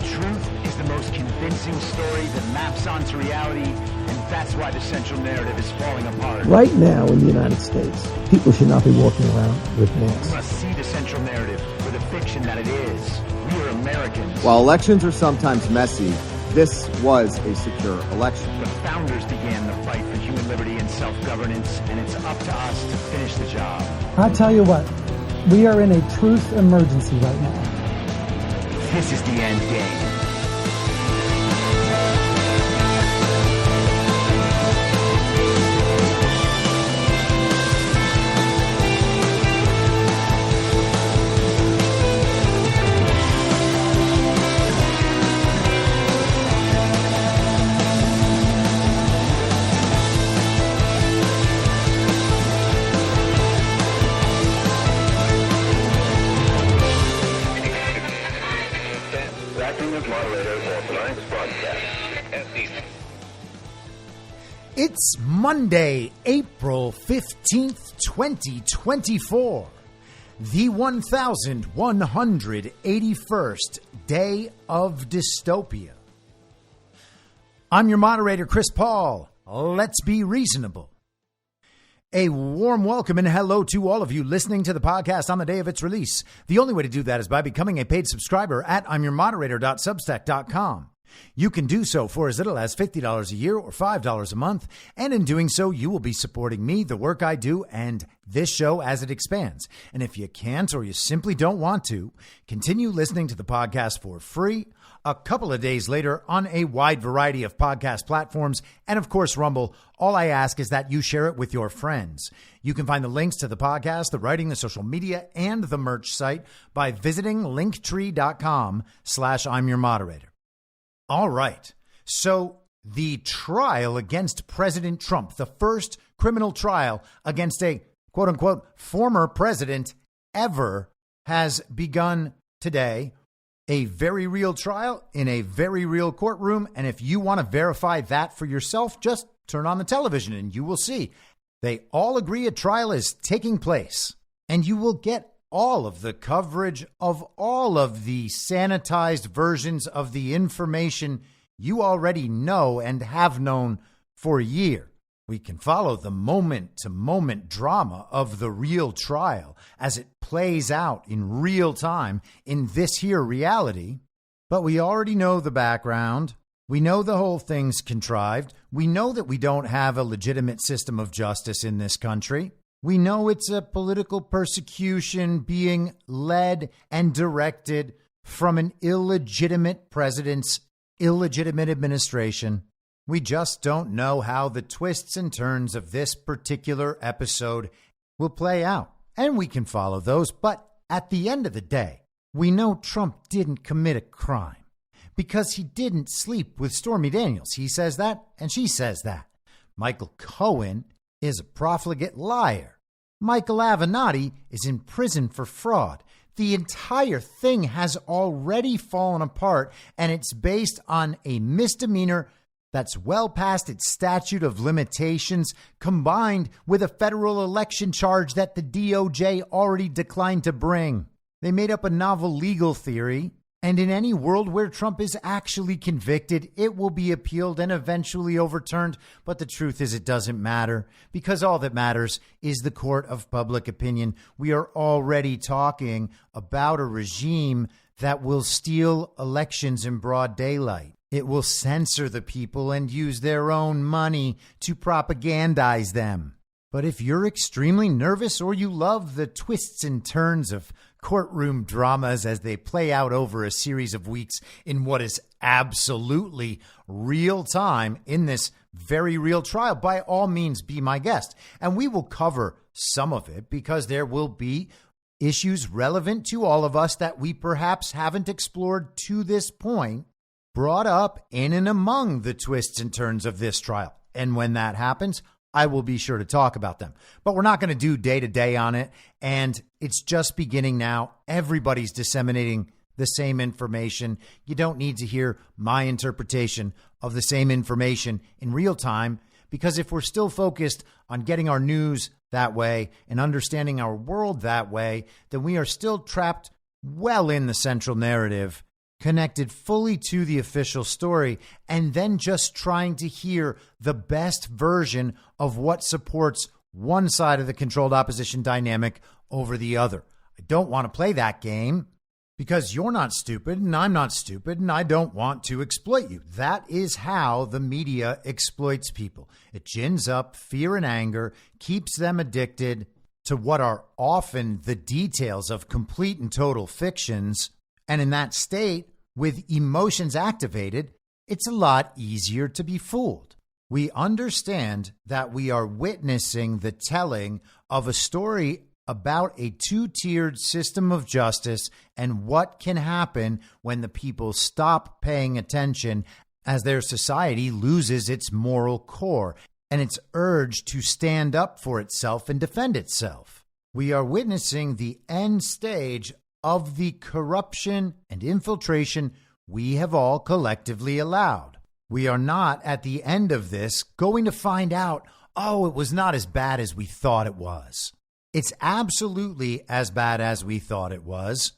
truth is the most convincing story that maps onto reality, and that's why the central narrative is falling apart. Right now in the United States, people should not be walking around with masks. We must see the central narrative for the fiction that it is. We are Americans. While elections are sometimes messy, this was a secure election. The founders began the fight for human liberty and self-governance, and it's up to us to finish the job. I'll tell you what, we are in a truth emergency right now. This is the end game. It's Monday, April 15th, 2024, the 1181st day of dystopia. I'm your moderator, Chris Paul. Let's be reasonable. A warm welcome and hello to all of you listening to the podcast on the day of its release. The only way to do that is by becoming a paid subscriber at imyourmoderator.substack.com. You can do so for as little as $50 a year or $5 a month, and in doing so, you will be supporting me, the work I do, and this show as it expands. And if you can't or you simply don't want to, continue listening to the podcast for free a couple of days later on a wide variety of podcast platforms, and of course, Rumble. All I ask is that you share it with your friends. You can find the links to the podcast, the writing, the social media, and the merch site by visiting linktree.com/I'mYourModerator. All right. So the trial against President Trump, the first criminal trial against a quote unquote former president ever, has begun today. A very real trial in a very real courtroom. And if you want to verify that for yourself, just turn on the television and you will see they all agree a trial is taking place, and you will get all of the coverage of all of the sanitized versions of the information you already know and have known for a year. We can follow the moment-to-moment drama of the real trial as it plays out in real time in this here reality. But we already know the background. We know the whole thing's contrived. We know that we don't have a legitimate system of justice in this country. We know it's a political persecution being led and directed from an illegitimate president's illegitimate administration. We just don't know how the twists and turns of this particular episode will play out. And we can follow those. But at the end of the day, we know Trump didn't commit a crime because he didn't sleep with Stormy Daniels. He says that, and she says that. Michael Cohen is a profligate liar. Michael Avenatti is in prison for fraud. The entire thing has already fallen apart, and it's based on a misdemeanor that's well past its statute of limitations, combined with a federal election charge that the DOJ already declined to bring. They made up a novel legal theory. And in any world where Trump is actually convicted, it will be appealed and eventually overturned. But the truth is, it doesn't matter, because all that matters is the court of public opinion. We are already talking about a regime that will steal elections in broad daylight. It will censor the people and use their own money to propagandize them. But if you're extremely nervous or you love the twists and turns of courtroom dramas as they play out over a series of weeks in what is absolutely real time in this very real trial, by all means, be my guest. And we will cover some of it because there will be issues relevant to all of us that we perhaps haven't explored to this point, brought up in and among the twists and turns of this trial. And when that happens, I will be sure to talk about them. But we're not going to do day to day on it. And it's just beginning now. Everybody's disseminating the same information. You don't need to hear my interpretation of the same information in real time, because if we're still focused on getting our news that way and understanding our world that way, then we are still trapped well in the central narrative connected fully to the official story, and then just trying to hear the best version of what supports one side of the controlled opposition dynamic over the other. I don't want to play that game because you're not stupid and I'm not stupid and I don't want to exploit you. That is how the media exploits people. It gins up fear and anger, keeps them addicted to what are often the details of complete and total fictions. And in that state, with emotions activated, it's a lot easier to be fooled. We understand that we are witnessing the telling of a story about a two-tiered system of justice and what can happen when the people stop paying attention as their society loses its moral core and its urge to stand up for itself and defend itself. We are witnessing the end stage of the corruption and infiltration we have all collectively allowed. We are not at the end of this going to find out, oh, it was not as bad as we thought it was. It's absolutely as bad as we thought it was,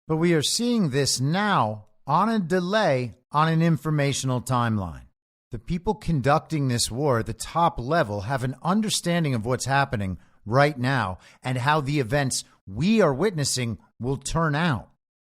but we are seeing this now on a delay on an informational timeline. The people conducting this war at the top level have an understanding of what's happening right now and how the events we are witnessing will turn out.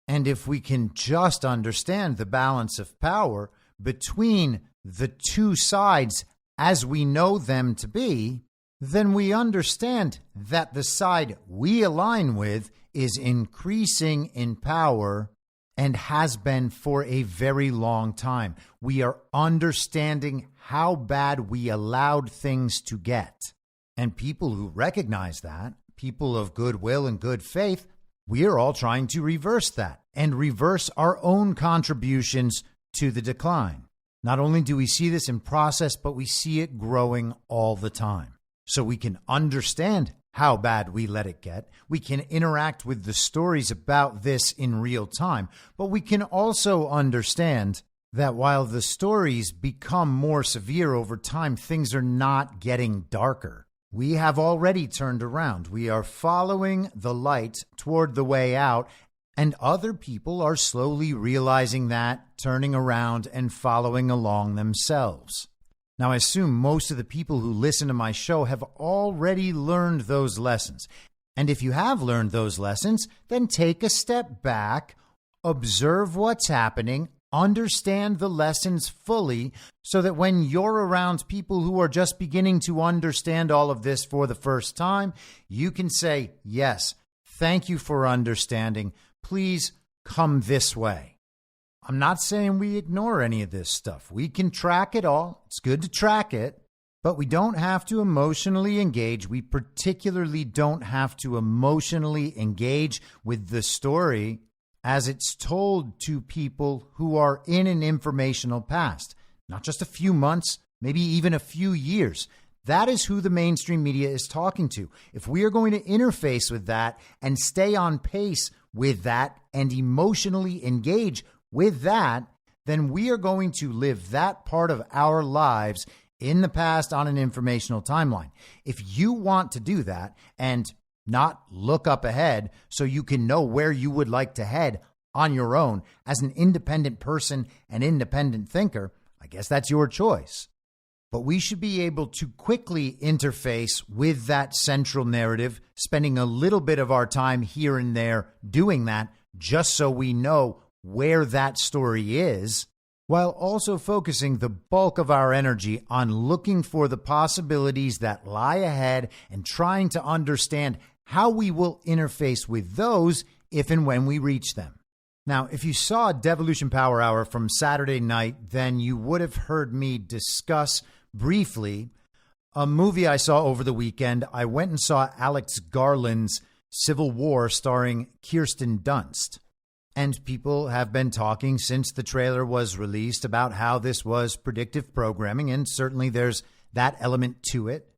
And if we can just understand the balance of power between the two sides as we know them to be, then we understand that the side we align with is increasing in power and has been for a very long time. We are understanding how bad we allowed things to get. And people who recognize that, people of goodwill and good faith, we are all trying to reverse that and reverse our own contributions to the decline. Not only do we see this in process, but we see it growing all the time. So we can understand how bad we let it get. We can interact with the stories about this in real time, but we can also understand that while the stories become more severe over time, things are not getting darker. We have already turned around. We are following the light toward the way out, and other people are slowly realizing that, turning around and following along themselves. Now, I assume most of the people who listen to my show have already learned those lessons. And if you have learned those lessons, then take a step back, observe what's happening, understand the lessons fully, so that when you're around people who are just beginning to understand all of this for the first time, you can say, yes, thank you for understanding. Please come this way. I'm not saying we ignore any of this stuff. We can track it all. It's good to track it, but we don't have to emotionally engage. We particularly don't have to emotionally engage with the story as it's told to people who are in an informational past, not just a few months, maybe even a few years. That is who the mainstream media is talking to. If we are going to interface with that and stay on pace with that and emotionally engage with that, then we are going to live that part of our lives in the past on an informational timeline. If you want to do that and not look up ahead so you can know where you would like to head on your own as an independent person and independent thinker, I guess that's your choice. But we should be able to quickly interface with that central narrative, spending a little bit of our time here and there doing that just so we know where that story is, while also focusing the bulk of our energy on looking for the possibilities that lie ahead and trying to understand how we will interface with those if and when we reach them. Now, if you saw Devolution Power Hour from Saturday night, then you would have heard me discuss briefly a movie I saw over the weekend. I went and saw Alex Garland's Civil War starring Kirsten Dunst. And people have been talking since the trailer was released about how this was predictive programming, and certainly there's that element to it.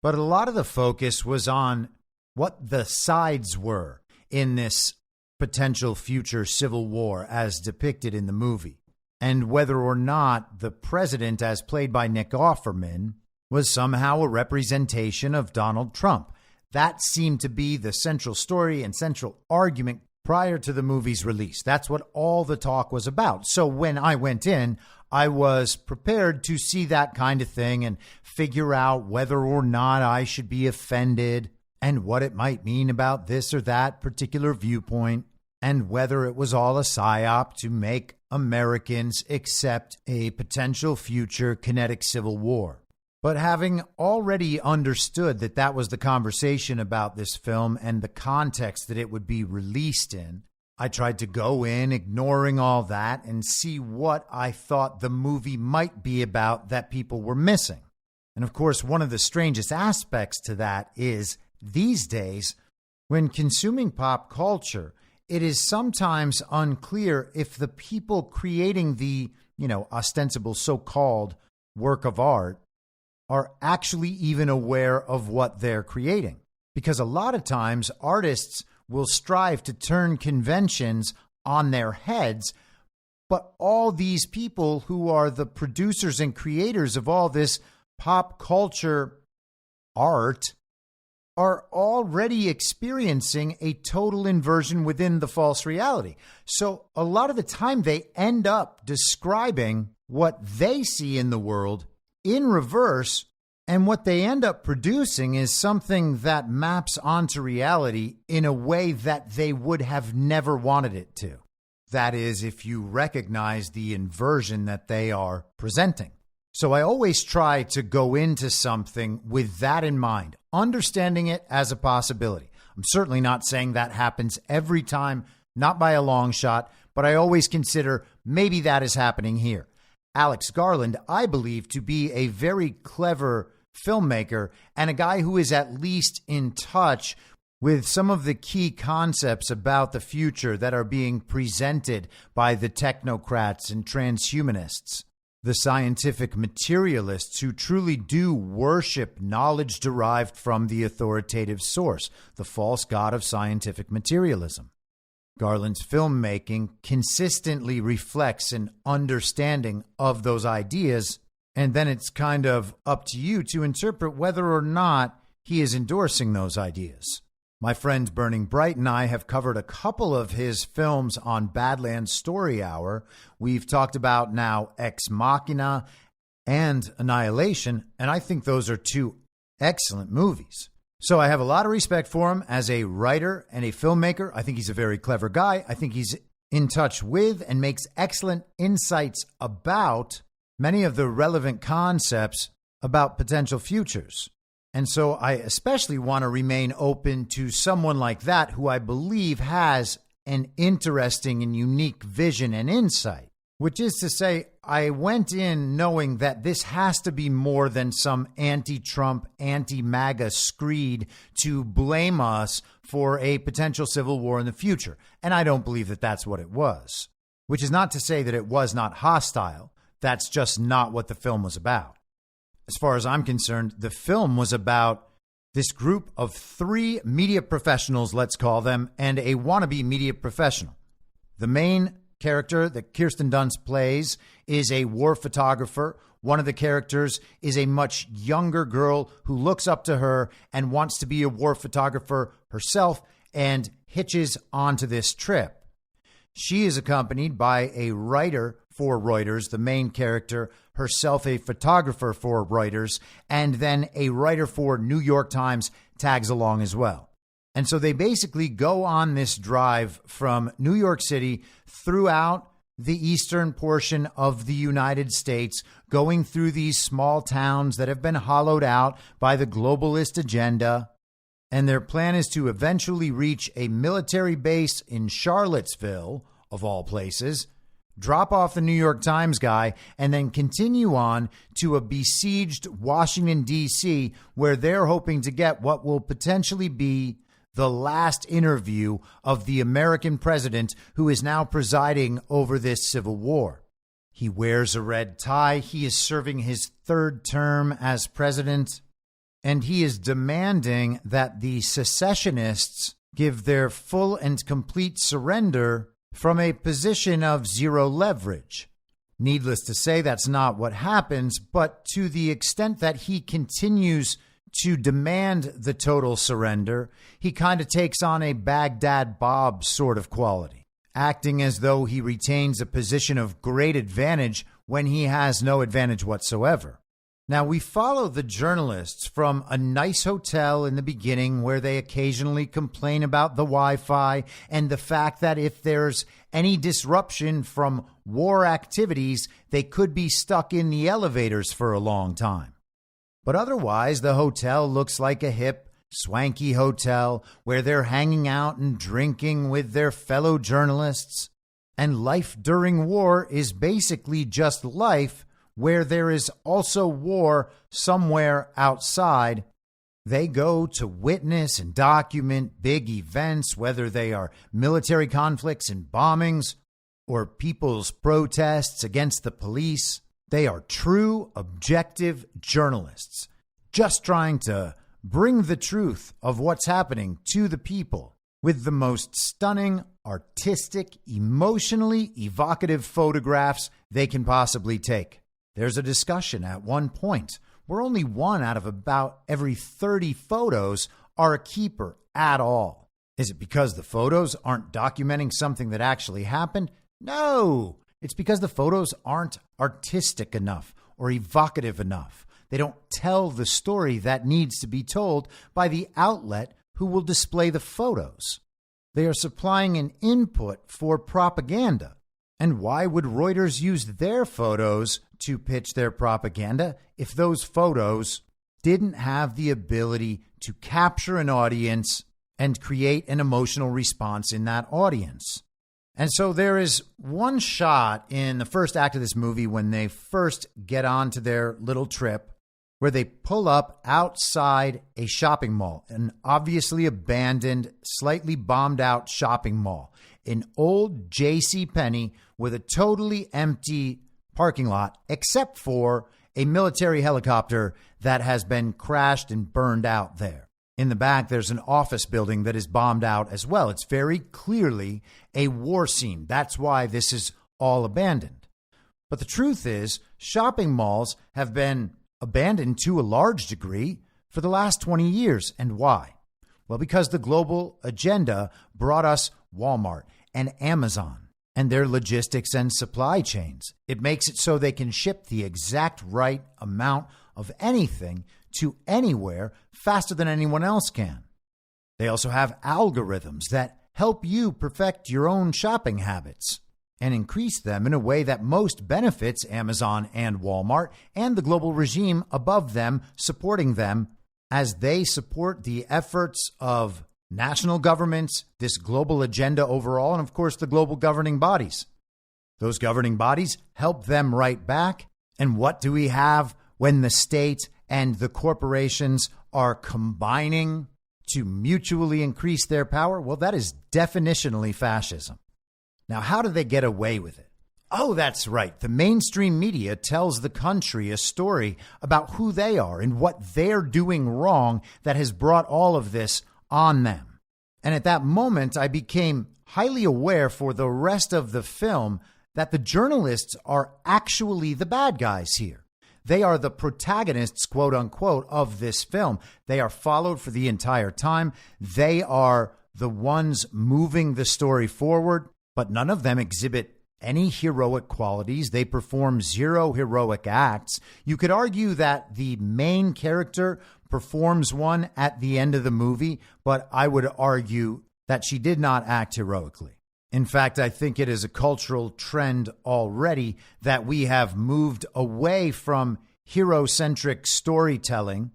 But a lot of the focus was on what the sides were in this potential future civil war as depicted in the movie, and whether or not the president, as played by Nick Offerman, was somehow a representation of Donald Trump. That seemed to be the central story and central argument prior to the movie's release. That's what all the talk was about. So when I went in, I was prepared to see that kind of thing and figure out whether or not I should be offended and what it might mean about this or that particular viewpoint, and whether it was all a psyop to make Americans accept a potential future kinetic civil war. But having already understood that that was the conversation about this film and the context that it would be released in, I tried to go in ignoring all that and see what I thought the movie might be about that people were missing. And of course, one of the strangest aspects to that is these days, when consuming pop culture, it is sometimes unclear if the people creating the, ostensible so-called work of art are actually even aware of what they're creating. Because a lot of times artists will strive to turn conventions on their heads, but all these people who are the producers and creators of all this pop culture art are already experiencing a total inversion within the false reality. So a lot of the time they end up describing what they see in the world in reverse, and what they end up producing is something that maps onto reality in a way that they would have never wanted it to. That is, if you recognize the inversion that they are presenting. So I always try to go into something with that in mind, understanding it as a possibility. I'm certainly not saying that happens every time, not by a long shot, but I always consider maybe that is happening here. Alex Garland, I believe to be a very clever filmmaker and a guy who is at least in touch with some of the key concepts about the future that are being presented by the technocrats and transhumanists, the scientific materialists who truly do worship knowledge derived from the authoritative source, the false god of scientific materialism. Garland's filmmaking consistently reflects an understanding of those ideas, and then it's kind of up to you to interpret whether or not he is endorsing those ideas. My friend Burning Bright and I have covered a couple of his films on Badlands Story Hour. We've talked about now Ex Machina and Annihilation, and I think those are two excellent movies. So I have a lot of respect for him as a writer and a filmmaker. I think he's a very clever guy. I think he's in touch with and makes excellent insights about many of the relevant concepts about potential futures. And so I especially want to remain open to someone like that who I believe has an interesting and unique vision and insight, which is to say, I went in knowing that this has to be more than some anti-Trump, anti-MAGA screed to blame us for a potential civil war in the future. And I don't believe that that's what it was, which is not to say that it was not hostile. That's just not what the film was about. As far as I'm concerned, the film was about this group of 3 media professionals, let's call them, and a wannabe media professional. The main character that Kirsten Dunst plays is a war photographer. One of the characters is a much younger girl who looks up to her and wants to be a war photographer herself and hitches onto this trip. She is accompanied by a writer for Reuters, the main character, herself a photographer for Reuters, and then a writer for New York Times tags along as well. And so they basically go on this drive from New York City throughout the eastern portion of the United States, going through these small towns that have been hollowed out by the globalist agenda. And their plan is to eventually reach a military base in Charlottesville, of all places, drop off the New York Times guy, and then continue on to a besieged Washington, D.C., where they're hoping to get what will potentially be the last interview of the American president who is now presiding over this civil war. He wears a red tie. He is serving his 3rd term as president, and he is demanding that the secessionists give their full and complete surrender from a position of zero leverage. Needless to say, that's not what happens, but to the extent that he continues to demand the total surrender, he kind of takes on a Baghdad Bob sort of quality, acting as though he retains a position of great advantage when he has no advantage whatsoever. Now, we follow the journalists from a nice hotel in the beginning where they occasionally complain about the Wi-Fi and the fact that if there's any disruption from war activities, they could be stuck in the elevators for a long time. But otherwise, the hotel looks like a hip, swanky hotel where they're hanging out and drinking with their fellow journalists. And life during war is basically just life, where there is also war somewhere outside. They go to witness and document big events, whether they are military conflicts and bombings or people's protests against the police. They are true, objective journalists, just trying to bring the truth of what's happening to the people with the most stunning, artistic, emotionally evocative photographs they can possibly take. There's a discussion at one point where only one out of about every 30 photos are a keeper at all. Is it because the photos aren't documenting something that actually happened? No, it's because the photos aren't artistic enough or evocative enough. They don't tell the story that needs to be told by the outlet who will display the photos. They are supplying an input for propaganda. And why would Reuters use their photos to pitch their propaganda if those photos didn't have the ability to capture an audience and create an emotional response in that audience? And so there is one shot in the first act of this movie when they first get onto their little trip where they pull up outside a shopping mall, an obviously abandoned, slightly bombed out shopping mall, an old JCPenney with a totally empty parking lot, except for a military helicopter that has been crashed and burned out there. In the back, there's an office building that is bombed out as well. It's very clearly a war scene. That's why this is all abandoned. But the truth is, shopping malls have been abandoned to a large degree for the last 20 years. And why? Well, because the global agenda brought us Walmart and Amazon and their logistics and supply chains. It makes it so they can ship the exact right amount of anything to anywhere faster than anyone else can. They also have algorithms that help you perfect your own shopping habits and increase them in a way that most benefits Amazon and Walmart and the global regime above them, supporting them as they support the efforts of national governments, this global agenda overall, and of course the global governing bodies. Those governing bodies help them right back. And what do we have when the state and the corporations are combining to mutually increase their power? Well, that is definitionally fascism. Now, how do they get away with it? Oh, that's right. The mainstream media tells the country a story about who they are and what they're doing wrong that has brought all of this on them. And at that moment, I became highly aware for the rest of the film that the journalists are actually the bad guys here. They are the protagonists, quote unquote, of this film. They are followed for the entire time. They are the ones moving the story forward, but none of them exhibit any heroic qualities. They perform zero heroic acts. You could argue that the main character performs one at the end of the movie, but I would argue that she did not act heroically. In fact, I think it is a cultural trend already that we have moved away from hero-centric storytelling.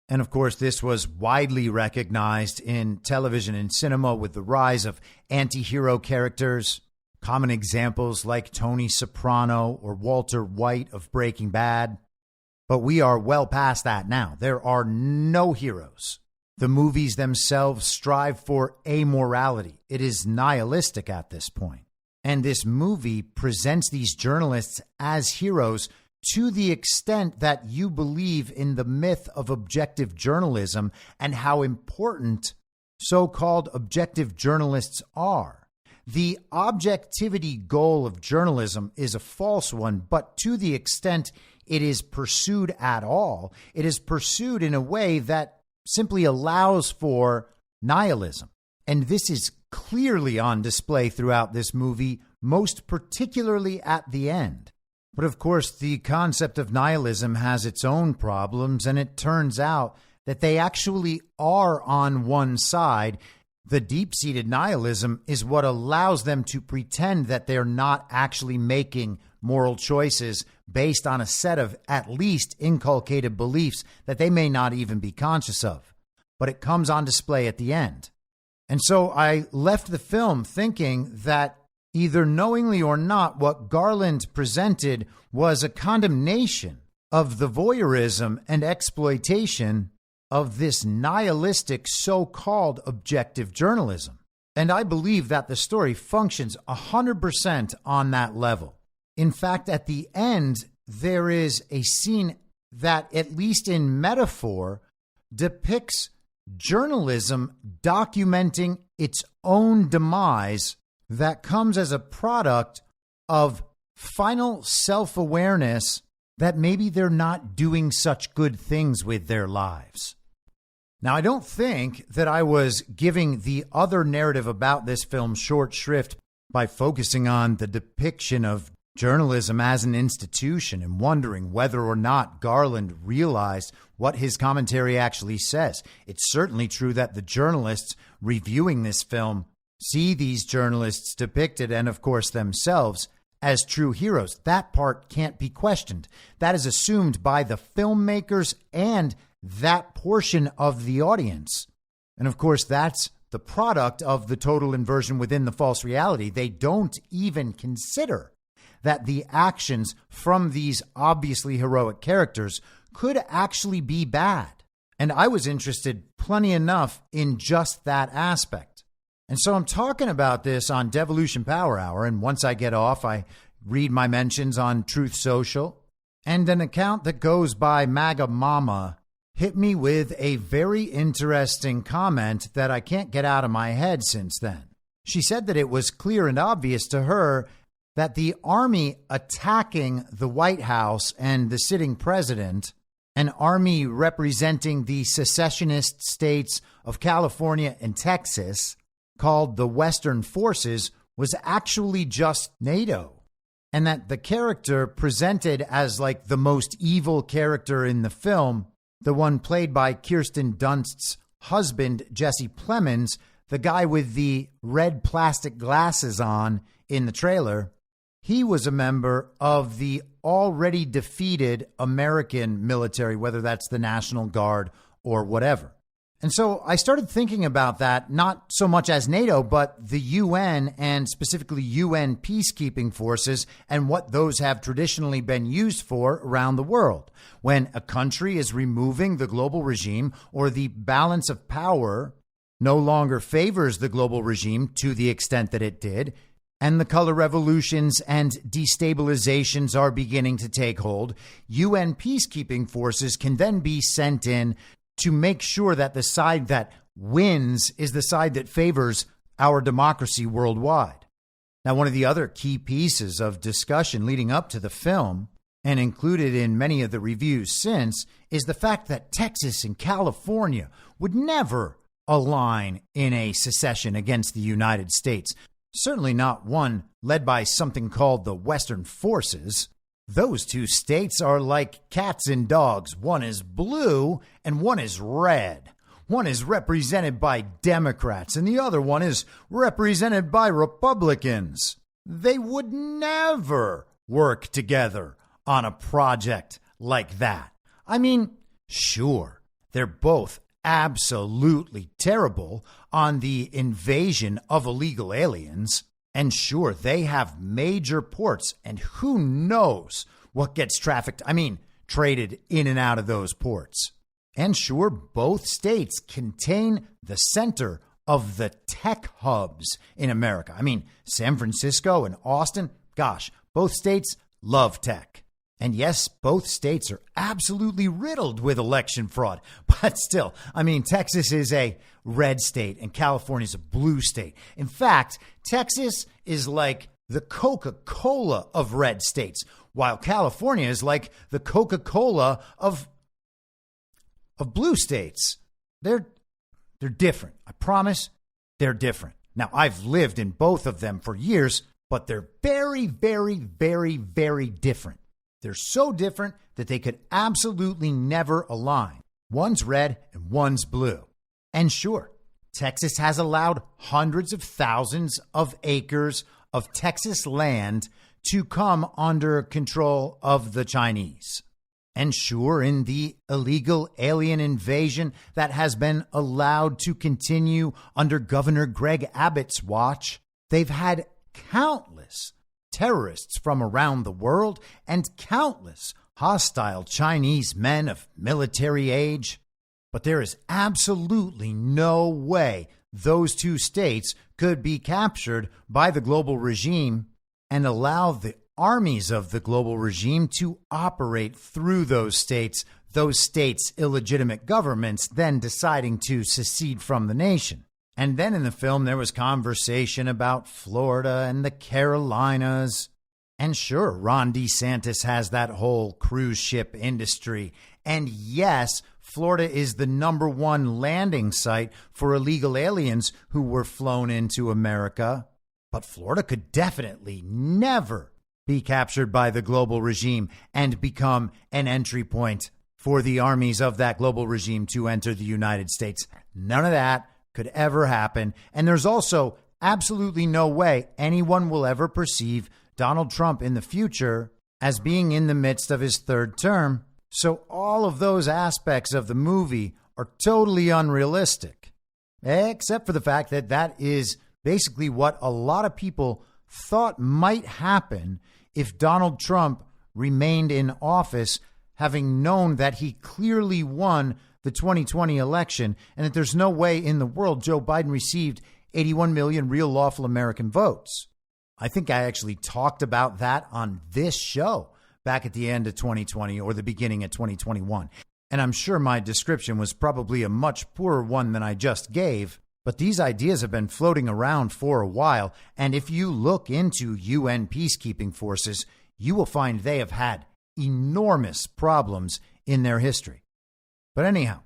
And of course, this was widely recognized in television and cinema with the rise of anti-hero characters. Common examples like Tony Soprano or Walter White of Breaking Bad. But we are well past that now. There are no heroes. The movies themselves strive for amorality. It is nihilistic at this point. And this movie presents these journalists as heroes to the extent that you believe in the myth of objective journalism and how important so-called objective journalists are. The objectivity goal of journalism is a false one, but to the extent it is pursued at all, it is pursued in a way that simply allows for nihilism. And this is clearly on display throughout this movie, most particularly at the end. But of course, the concept of nihilism has its own problems, and it turns out that they actually are on one side. The deep-seated nihilism is what allows them to pretend that they're not actually making moral choices based on a set of at least inculcated beliefs that they may not even be conscious of. But it comes on display at the end. And so I left the film thinking that either knowingly or not, what Garland presented was a condemnation of the voyeurism and exploitation of this nihilistic so-called objective journalism. And I believe that the story functions 100% on that level. In fact, at the end, there is a scene that, at least in metaphor, depicts journalism documenting its own demise that comes as a product of final self-awareness that maybe they're not doing such good things with their lives. Now, I don't think that I was giving the other narrative about this film short shrift by focusing on the depiction of journalism as an institution and wondering whether or not Garland realized what his commentary actually says. It's certainly true that the journalists reviewing this film see these journalists depicted, and of course themselves, as true heroes. That part can't be questioned. That is assumed by the filmmakers and that portion of the audience. And of course, that's the product of the total inversion within the false reality. They don't even consider that the actions from these obviously heroic characters could actually be bad. And I was interested plenty enough in just that aspect. And so I'm talking about this on Devolution Power Hour, and once I get off, I read my mentions on Truth Social, and an account that goes by MAGA Mama hit me with a very interesting comment that I can't get out of my head since then. She said that it was clear and obvious to her that the army attacking the White House and the sitting president, an army representing the secessionist states of California and Texas, called the Western Forces, was actually just NATO. And that the character presented as like the most evil character in the film, the one played by Kirsten Dunst's husband, Jesse Plemons, the guy with the red plastic glasses on in the trailer, he was a member of the already defeated American military, whether that's the National Guard or whatever. And so I started thinking about that, not so much as NATO, but the UN and specifically UN peacekeeping forces and what those have traditionally been used for around the world. When a country is removing the global regime or the balance of power no longer favors the global regime to the extent that it did, and the color revolutions and destabilizations are beginning to take hold, UN peacekeeping forces can then be sent in to make sure that the side that wins is the side that favors our democracy worldwide. Now, one of the other key pieces of discussion leading up to the film, and included in many of the reviews since, is the fact that Texas and California would never align in a secession against the United States. Certainly not one led by something called the Western Forces. Those two states are like cats and dogs. One is blue and one is red. One is represented by Democrats and the other one is represented by Republicans. They would never work together on a project like that. I mean, sure, they're both absolutely terrible on the invasion of illegal aliens. And sure, they have major ports, and who knows what gets trafficked, traded in and out of those ports. And sure, both states contain the center of the tech hubs in America. San Francisco and Austin, gosh, both states love tech. And yes, both states are absolutely riddled with election fraud. But still, Texas is a red state and California is a blue state. In fact, Texas is like the Coca-Cola of red states, while California is like the Coca-Cola of blue states. They're different. I promise they're different. Now, I've lived in both of them for years, but they're very, very, very, very different. They're so different that they could absolutely never align. One's red and one's blue. And sure, Texas has allowed hundreds of thousands of acres of Texas land to come under control of the Chinese. And sure, in the illegal alien invasion that has been allowed to continue under Governor Greg Abbott's watch, they've had countless terrorists from around the world and countless hostile Chinese men of military age. But there is absolutely no way those two states could be captured by the global regime and allow the armies of the global regime to operate through those states' illegitimate governments, then deciding to secede from the nation. And then in the film, there was conversation about Florida and the Carolinas. And sure, Ron DeSantis has that whole cruise ship industry. And yes, Florida is the number one landing site for illegal aliens who were flown into America. But Florida could definitely never be captured by the global regime and become an entry point for the armies of that global regime to enter the United States. None of that could ever happen. And there's also absolutely no way anyone will ever perceive Donald Trump in the future as being in the midst of his third term. So all of those aspects of the movie are totally unrealistic, except for the fact that that is basically what a lot of people thought might happen if Donald Trump remained in office, having known that he clearly won the 2020 election and that there's no way in the world Joe Biden received 81 million real lawful American votes. I think I actually talked about that on this show back at the end of 2020 or the beginning of 2021. And I'm sure my description was probably a much poorer one than I just gave. But these ideas have been floating around for a while, and if you look into UN peacekeeping forces, you will find they have had enormous problems in their history. But anyhow,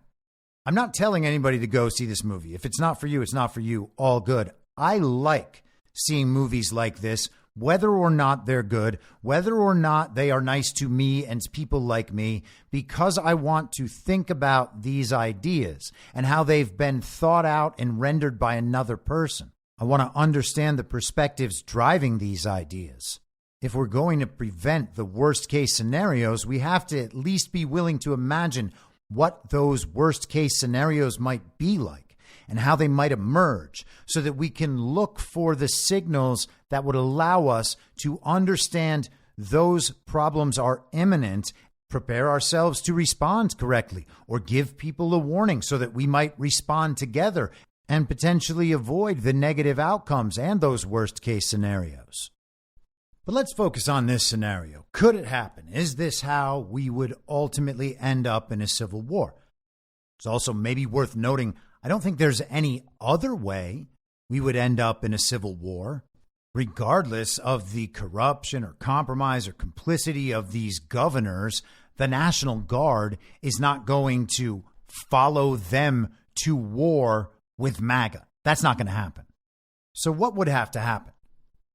I'm not telling anybody to go see this movie. If it's not for you, it's not for you. All good. I like seeing movies like this, whether or not they're good, whether or not they are nice to me and people like me, because I want to think about these ideas and how they've been thought out and rendered by another person. I want to understand the perspectives driving these ideas. If we're going to prevent the worst case scenarios, we have to at least be willing to imagine what those worst case scenarios might be like and how they might emerge so that we can look for the signals that would allow us to understand those problems are imminent, prepare ourselves to respond correctly, or give people a warning so that we might respond together and potentially avoid the negative outcomes and those worst case scenarios. But let's focus on this scenario. Could it happen? Is this how we would ultimately end up in a civil war? It's also maybe worth noting, I don't think there's any other way we would end up in a civil war, regardless of the corruption or compromise or complicity of these governors. The National Guard is not going to follow them to war with MAGA. That's not going to happen. So what would have to happen?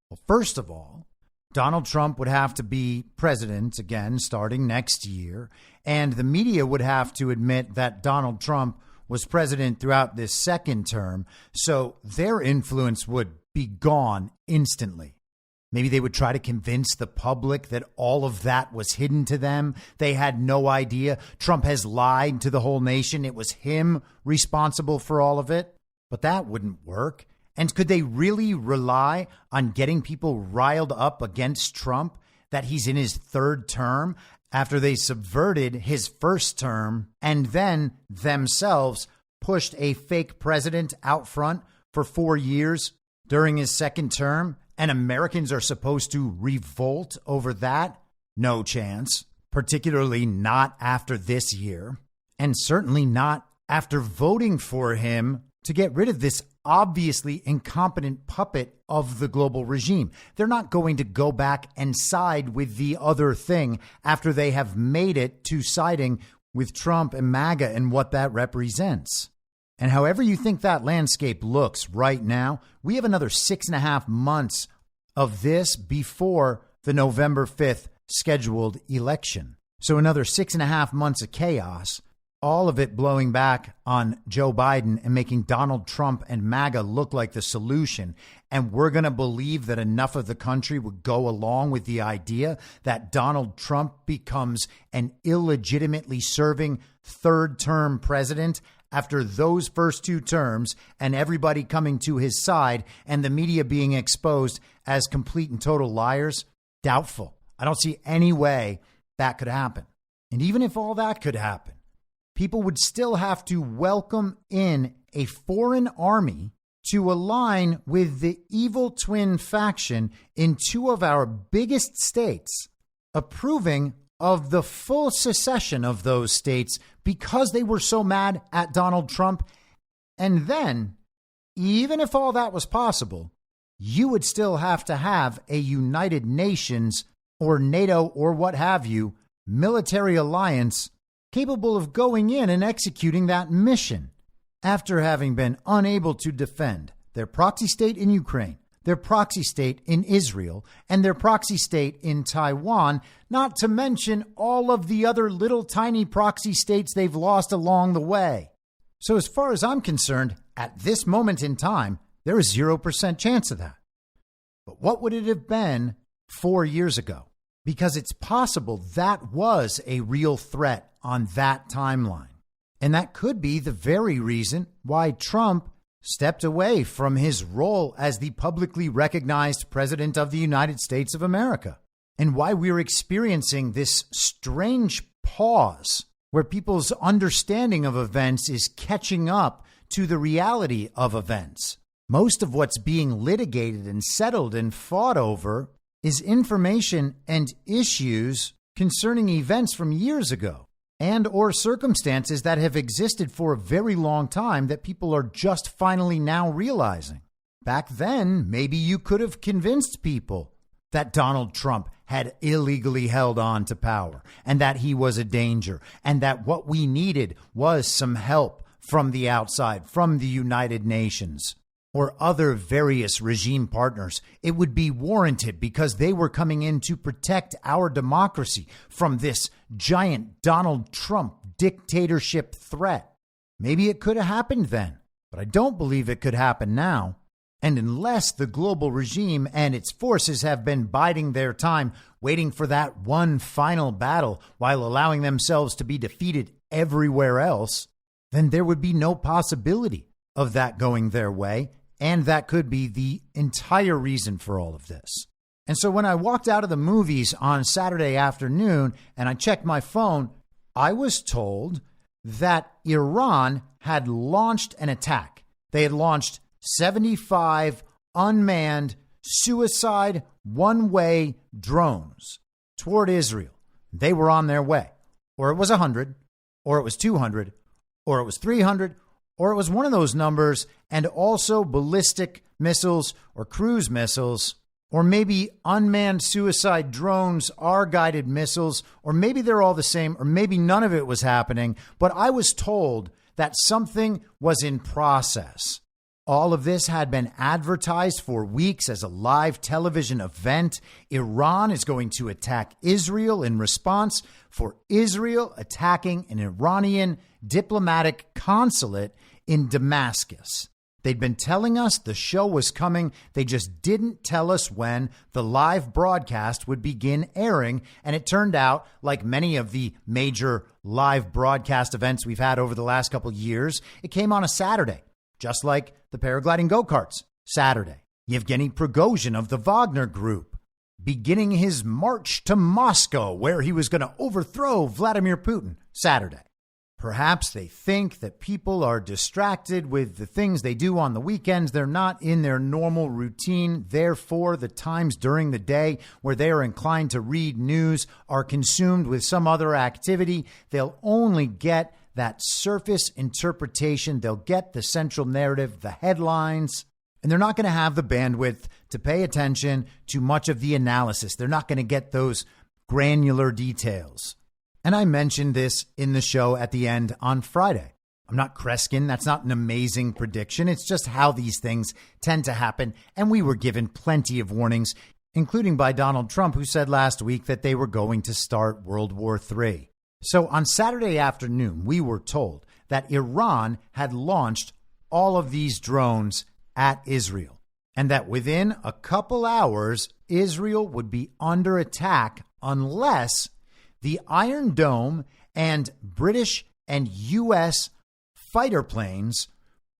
Well, first of all, Donald Trump would have to be president again starting next year, and the media would have to admit that Donald Trump was president throughout this second term, so their influence would be gone instantly. Maybe they would try to convince the public that all of that was hidden to them. They had no idea. Trump has lied to the whole nation. It was him responsible for all of it. But that wouldn't work. And could they really rely on getting people riled up against Trump, that he's in his third term, after they subverted his first term and then themselves pushed a fake president out front for 4 years during his second term, and Americans are supposed to revolt over that? No chance, particularly not after this year, and certainly not after voting for him to get rid of this obviously incompetent puppet of the global regime. They're not going to go back and side with the other thing after they have made it to siding with Trump and MAGA and what that represents. And however you think that landscape looks right now, we have another 6.5 months of this before the November 5th scheduled election. So another 6.5 months of chaos, all of it blowing back on Joe Biden and making Donald Trump and MAGA look like the solution. And we're going to believe that enough of the country would go along with the idea that Donald Trump becomes an illegitimately serving third-term president after those first 2 terms and everybody coming to his side and the media being exposed as complete and total liars? Doubtful. I don't see any way that could happen. And even if all that could happen, people would still have to welcome in a foreign army to align with the evil twin faction in 2 of our biggest states, approving of the full secession of those states because they were so mad at Donald Trump. And then, even if all that was possible, you would still have to have a United Nations or NATO or what have you military alliance capable of going in and executing that mission after having been unable to defend their proxy state in Ukraine, their proxy state in Israel, and their proxy state in Taiwan, not to mention all of the other little tiny proxy states they've lost along the way. So as far as I'm concerned, at this moment in time, there is 0% chance of that. But what would it have been 4 years ago? Because it's possible that was a real threat on that timeline. And that could be the very reason why Trump stepped away from his role as the publicly recognized president of the United States of America, and why we're experiencing this strange pause where people's understanding of events is catching up to the reality of events. Most of what's being litigated and settled and fought over is information and issues concerning events from years ago and or circumstances that have existed for a very long time that people are just finally now realizing. Back then, maybe you could have convinced people that Donald Trump had illegally held on to power and that he was a danger and that what we needed was some help from the outside, from the United Nations or other various regime partners. It would be warranted because they were coming in to protect our democracy from this giant Donald Trump dictatorship threat. Maybe it could have happened then, but I don't believe it could happen now. And unless the global regime and its forces have been biding their time, waiting for that one final battle while allowing themselves to be defeated everywhere else, then there would be no possibility of that going their way. And that could be the entire reason for all of this. And so when I walked out of the movies on Saturday afternoon and I checked my phone, I was told that Iran had launched an attack. They had launched 75 unmanned suicide one-way drones toward Israel. They were on their way. Or it was 100, or it was 200, or it was 300, or it was one of those numbers, and also ballistic missiles or cruise missiles, or maybe unmanned suicide drones are guided missiles, or maybe they're all the same, or maybe none of it was happening. But I was told that something was in process. All of this had been advertised for weeks as a live television event. Iran is going to attack Israel in response for Israel attacking an Iranian diplomatic consulate in Damascus. They'd been telling us the show was coming. They just didn't tell us when the live broadcast would begin airing. And it turned out, like many of the major live broadcast events we've had over the last couple of years, it came on a Saturday, just like the paragliding go-karts Saturday. Yevgeny Prigozhin of the Wagner Group beginning his march to Moscow, where he was going to overthrow Vladimir Putin Saturday. Perhaps they think that people are distracted with the things they do on the weekends. They're not in their normal routine. Therefore, the times during the day where they are inclined to read news are consumed with some other activity. They'll only get that surface interpretation. They'll get the central narrative, the headlines, and they're not going to have the bandwidth to pay attention to much of the analysis. They're not going to get those granular details. And I mentioned this in the show at the end on Friday. I'm not Kreskin. That's not an amazing prediction. It's just how these things tend to happen. And we were given plenty of warnings, including by Donald Trump, who said last week that they were going to start World War III. So on Saturday afternoon, we were told that Iran had launched all of these drones at Israel, and that within a couple hours, Israel would be under attack unless the Iron Dome and British and U.S. fighter planes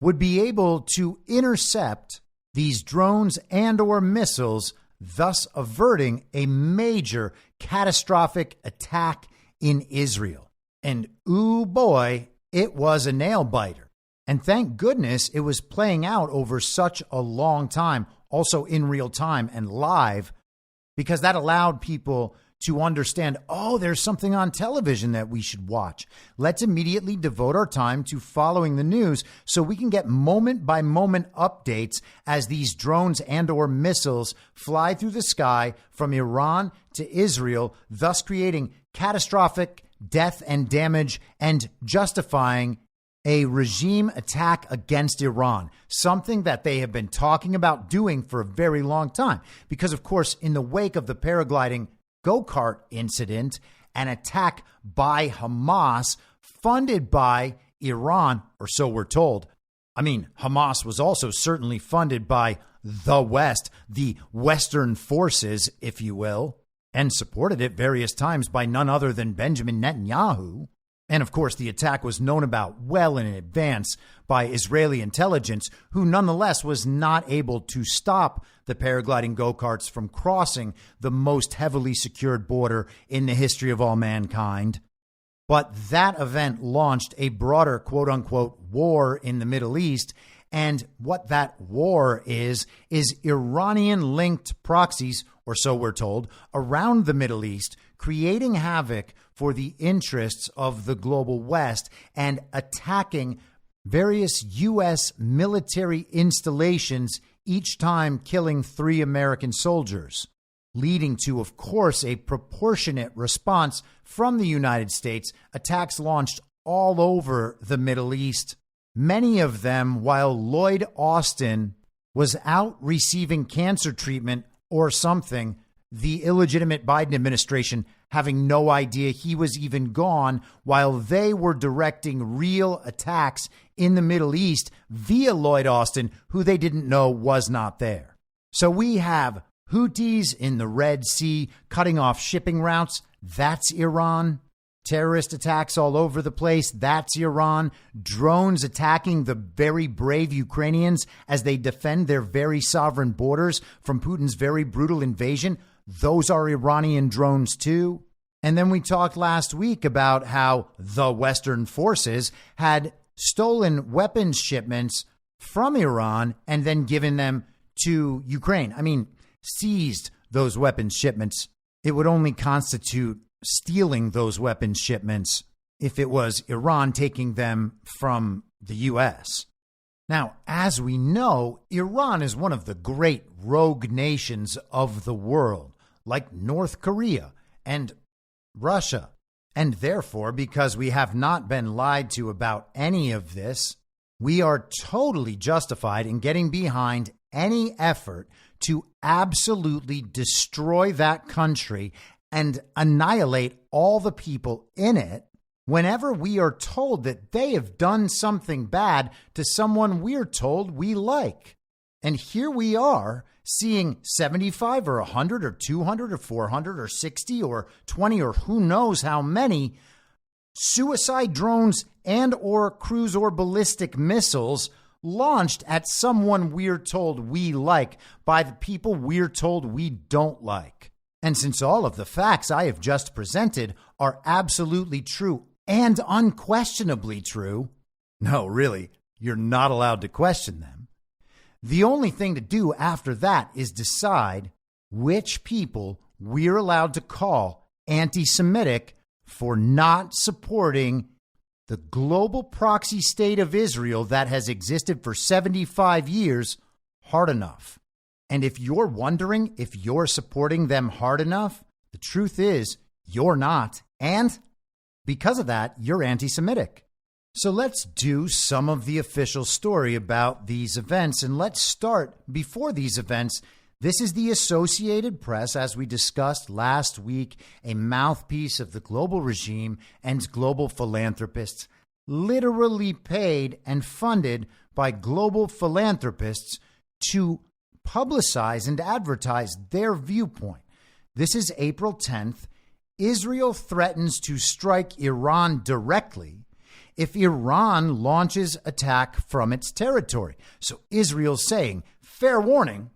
would be able to intercept these drones and or missiles, thus averting a major catastrophic attack in Israel. And ooh boy, it was a nail biter. And thank goodness it was playing out over such a long time, also in real time and live, because that allowed people to understand, oh, there's something on television that we should watch. Let's immediately devote our time to following the news so we can get moment by moment updates as these drones and or missiles fly through the sky from Iran to Israel, thus creating catastrophic death and damage and justifying a regime attack against Iran, something that they have been talking about doing for a very long time. Because, of course, in the wake of the paragliding go-kart incident, an attack by Hamas funded by Iran, or so we're told. I mean, Hamas was also certainly funded by the West, the Western forces, if you will, and supported at various times by none other than Benjamin Netanyahu. And of course, the attack was known about well in advance by Israeli intelligence, who nonetheless was not able to stop the paragliding go-karts from crossing the most heavily secured border in the history of all mankind. But that event launched a broader quote-unquote war in the Middle East. And what that war is Iranian-linked proxies, or so we're told, around the Middle East, creating havoc for the interests of the global West and attacking various U.S. military installations, each time killing 3 American soldiers, leading to, of course, a proportionate response from the United States, attacks launched all over the Middle East, many of them while Lloyd Austin was out receiving cancer treatment or something, the illegitimate Biden administration having no idea he was even gone while they were directing real attacks in the Middle East via Lloyd Austin, who they didn't know was not there. So we have Houthis in the Red Sea cutting off shipping routes. That's Iran. Terrorist attacks all over the place. That's Iran. Drones attacking the very brave Ukrainians as they defend their very sovereign borders from Putin's very brutal invasion. Those are Iranian drones too. And then we talked last week about how the Western forces had stolen weapons shipments from Iran and then given them to Ukraine. I mean, seized those weapons shipments. It would only constitute stealing those weapons shipments if it was Iran taking them from the U.S. Now, as we know, Iran is one of the great rogue nations of the world, like North Korea and Russia. And therefore, because we have not been lied to about any of this, we are totally justified in getting behind any effort to absolutely destroy that country and annihilate all the people in it whenever we are told that they have done something bad to someone we're told we like. And here we are seeing 75 or 100 or 200 or 400 or 60 or 20 or who knows how many suicide drones and or cruise or ballistic missiles launched at someone we're told we like by the people we're told we don't like. And since all of the facts I have just presented are absolutely true and unquestionably true, no, really, you're not allowed to question them. The only thing to do after that is decide which people we're allowed to call anti-Semitic for not supporting the global proxy state of Israel that has existed for 75 years hard enough. And if you're wondering if you're supporting them hard enough, the truth is you're not. And because of that, you're anti-Semitic. So let's do some of the official story about these events. And let's start before these events. This is the Associated Press, as we discussed last week, a mouthpiece of the global regime and global philanthropists, literally paid and funded by global philanthropists to publicize and advertise their viewpoint. This is April 10th. Israel threatens to strike Iran directly if Iran launches attack from its territory. So Israel's saying, fair warning,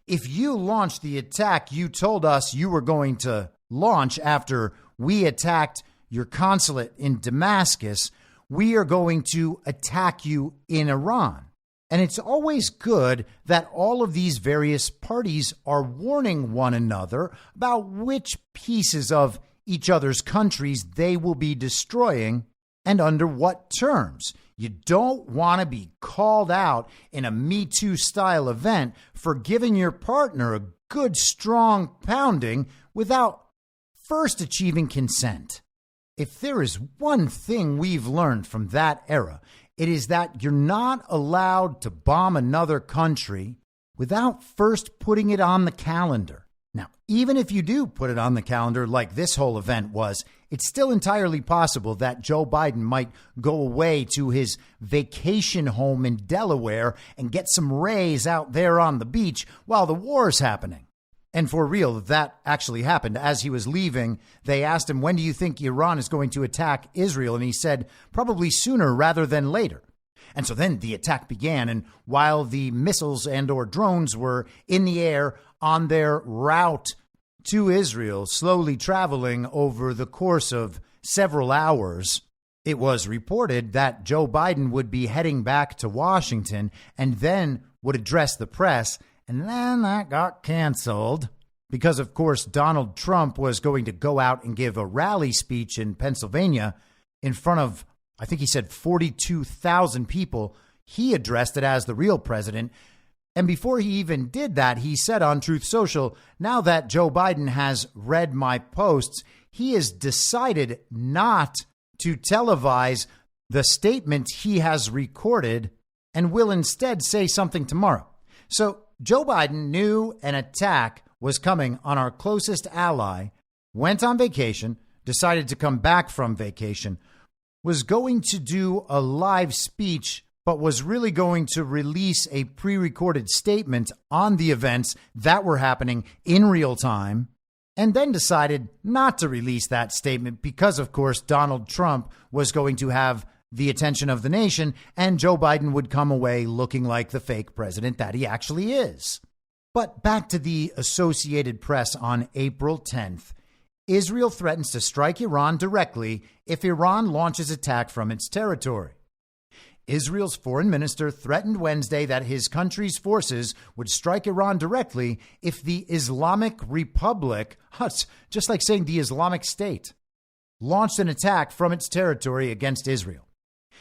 if you launch the attack you told us you were going to launch after we attacked your consulate in Damascus, we are going to attack you in Iran. And it's always good that all of these various parties are warning one another about which pieces of each other's countries they will be destroying and under what terms. You don't want to be called out in a Me Too style event for giving your partner a good, strong pounding without first achieving consent. If there is one thing we've learned from that era, it is that you're not allowed to bomb another country without first putting it on the calendar. Now, even if you do put it on the calendar like this whole event was, it's still entirely possible that Joe Biden might go away to his vacation home in Delaware and get some rays out there on the beach while the war's happening. And for real, that actually happened. As he was leaving, they asked him, when do you think Iran is going to attack Israel? And he said, probably sooner rather than later. And so then the attack began. And while the missiles and or drones were in the air on their route to Israel, slowly traveling over the course of several hours, it was reported that Joe Biden would be heading back to Washington and then would address the press. And then that got canceled because, of course, Donald Trump was going to go out and give a rally speech in Pennsylvania in front of, I think he said 42,000 people. He addressed it as the real president. And before he even did that, he said on Truth Social, now that Joe Biden has read my posts, he has decided not to televise the statement he has recorded and will instead say something tomorrow. So Joe Biden knew an attack was coming on our closest ally, went on vacation, decided to come back from vacation, was going to do a live speech, but was really going to release a pre-recorded statement on the events that were happening in real time, and then decided not to release that statement because, of course, Donald Trump was going to have the attention of the nation, and Joe Biden would come away looking like the fake president that he actually is. But back to the Associated Press on April 10th. Israel threatens to strike Iran directly if Iran launches attack from its territory. Israel's foreign minister threatened Wednesday that his country's forces would strike Iran directly if the Islamic Republic, just like saying the Islamic State, launched an attack from its territory against Israel.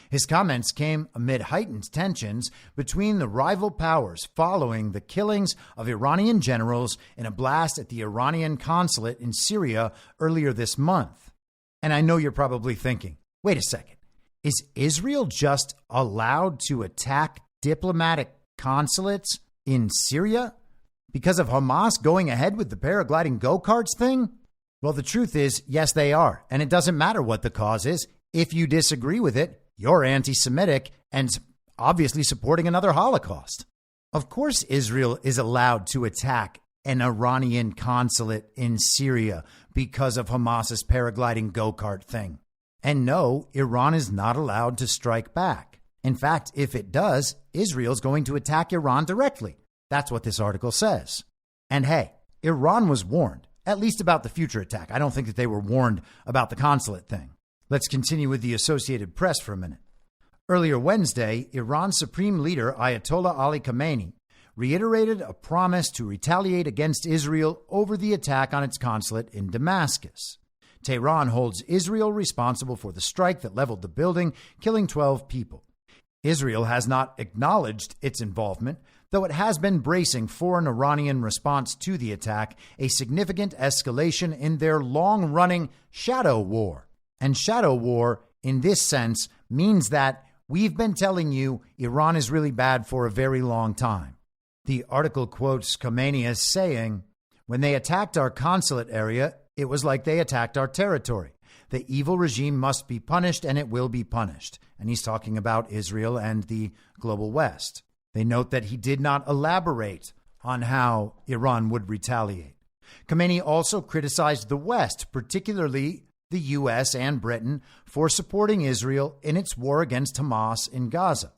His comments came amid heightened tensions between the rival powers following the killings of Iranian generals in a blast at the Iranian consulate in Syria earlier this month. And I know you're probably thinking, wait a second, is Israel just allowed to attack diplomatic consulates in Syria because of Hamas going ahead with the paragliding go-karts thing? Well, the truth is, yes, they are. And it doesn't matter what the cause is. If you disagree with it, you're anti-Semitic and obviously supporting another Holocaust. Of course, Israel is allowed to attack an Iranian consulate in Syria because of Hamas's paragliding go-kart thing. And no, Iran is not allowed to strike back. In fact, if it does, Israel's going to attack Iran directly. That's what this article says. And hey, Iran was warned, at least about the future attack. I don't think that they were warned about the consulate thing. Let's continue with the Associated Press for a minute. Earlier Wednesday, Iran's supreme leader, Ayatollah Ali Khamenei, reiterated a promise to retaliate against Israel over the attack on its consulate in Damascus. Tehran holds Israel responsible for the strike that leveled the building, killing 12 people. Israel has not acknowledged its involvement, though it has been bracing for an Iranian response to the attack, a significant escalation in their long-running shadow war. And shadow war, in this sense, means that we've been telling you Iran is really bad for a very long time. The article quotes Khomeini as saying, when they attacked our consulate area, it was like they attacked our territory. The evil regime must be punished, and it will be punished. And he's talking about Israel and the global West. They note that he did not elaborate on how Iran would retaliate. Khomeini also criticized the West, particularly the U.S. and Britain, for supporting Israel in its war against Hamas in Gaza.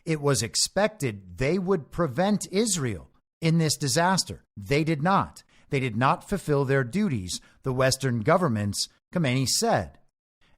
It was expected they would prevent Israel in this disaster. They did not. They did not fulfill their duties, the Western governments, Khomeini said.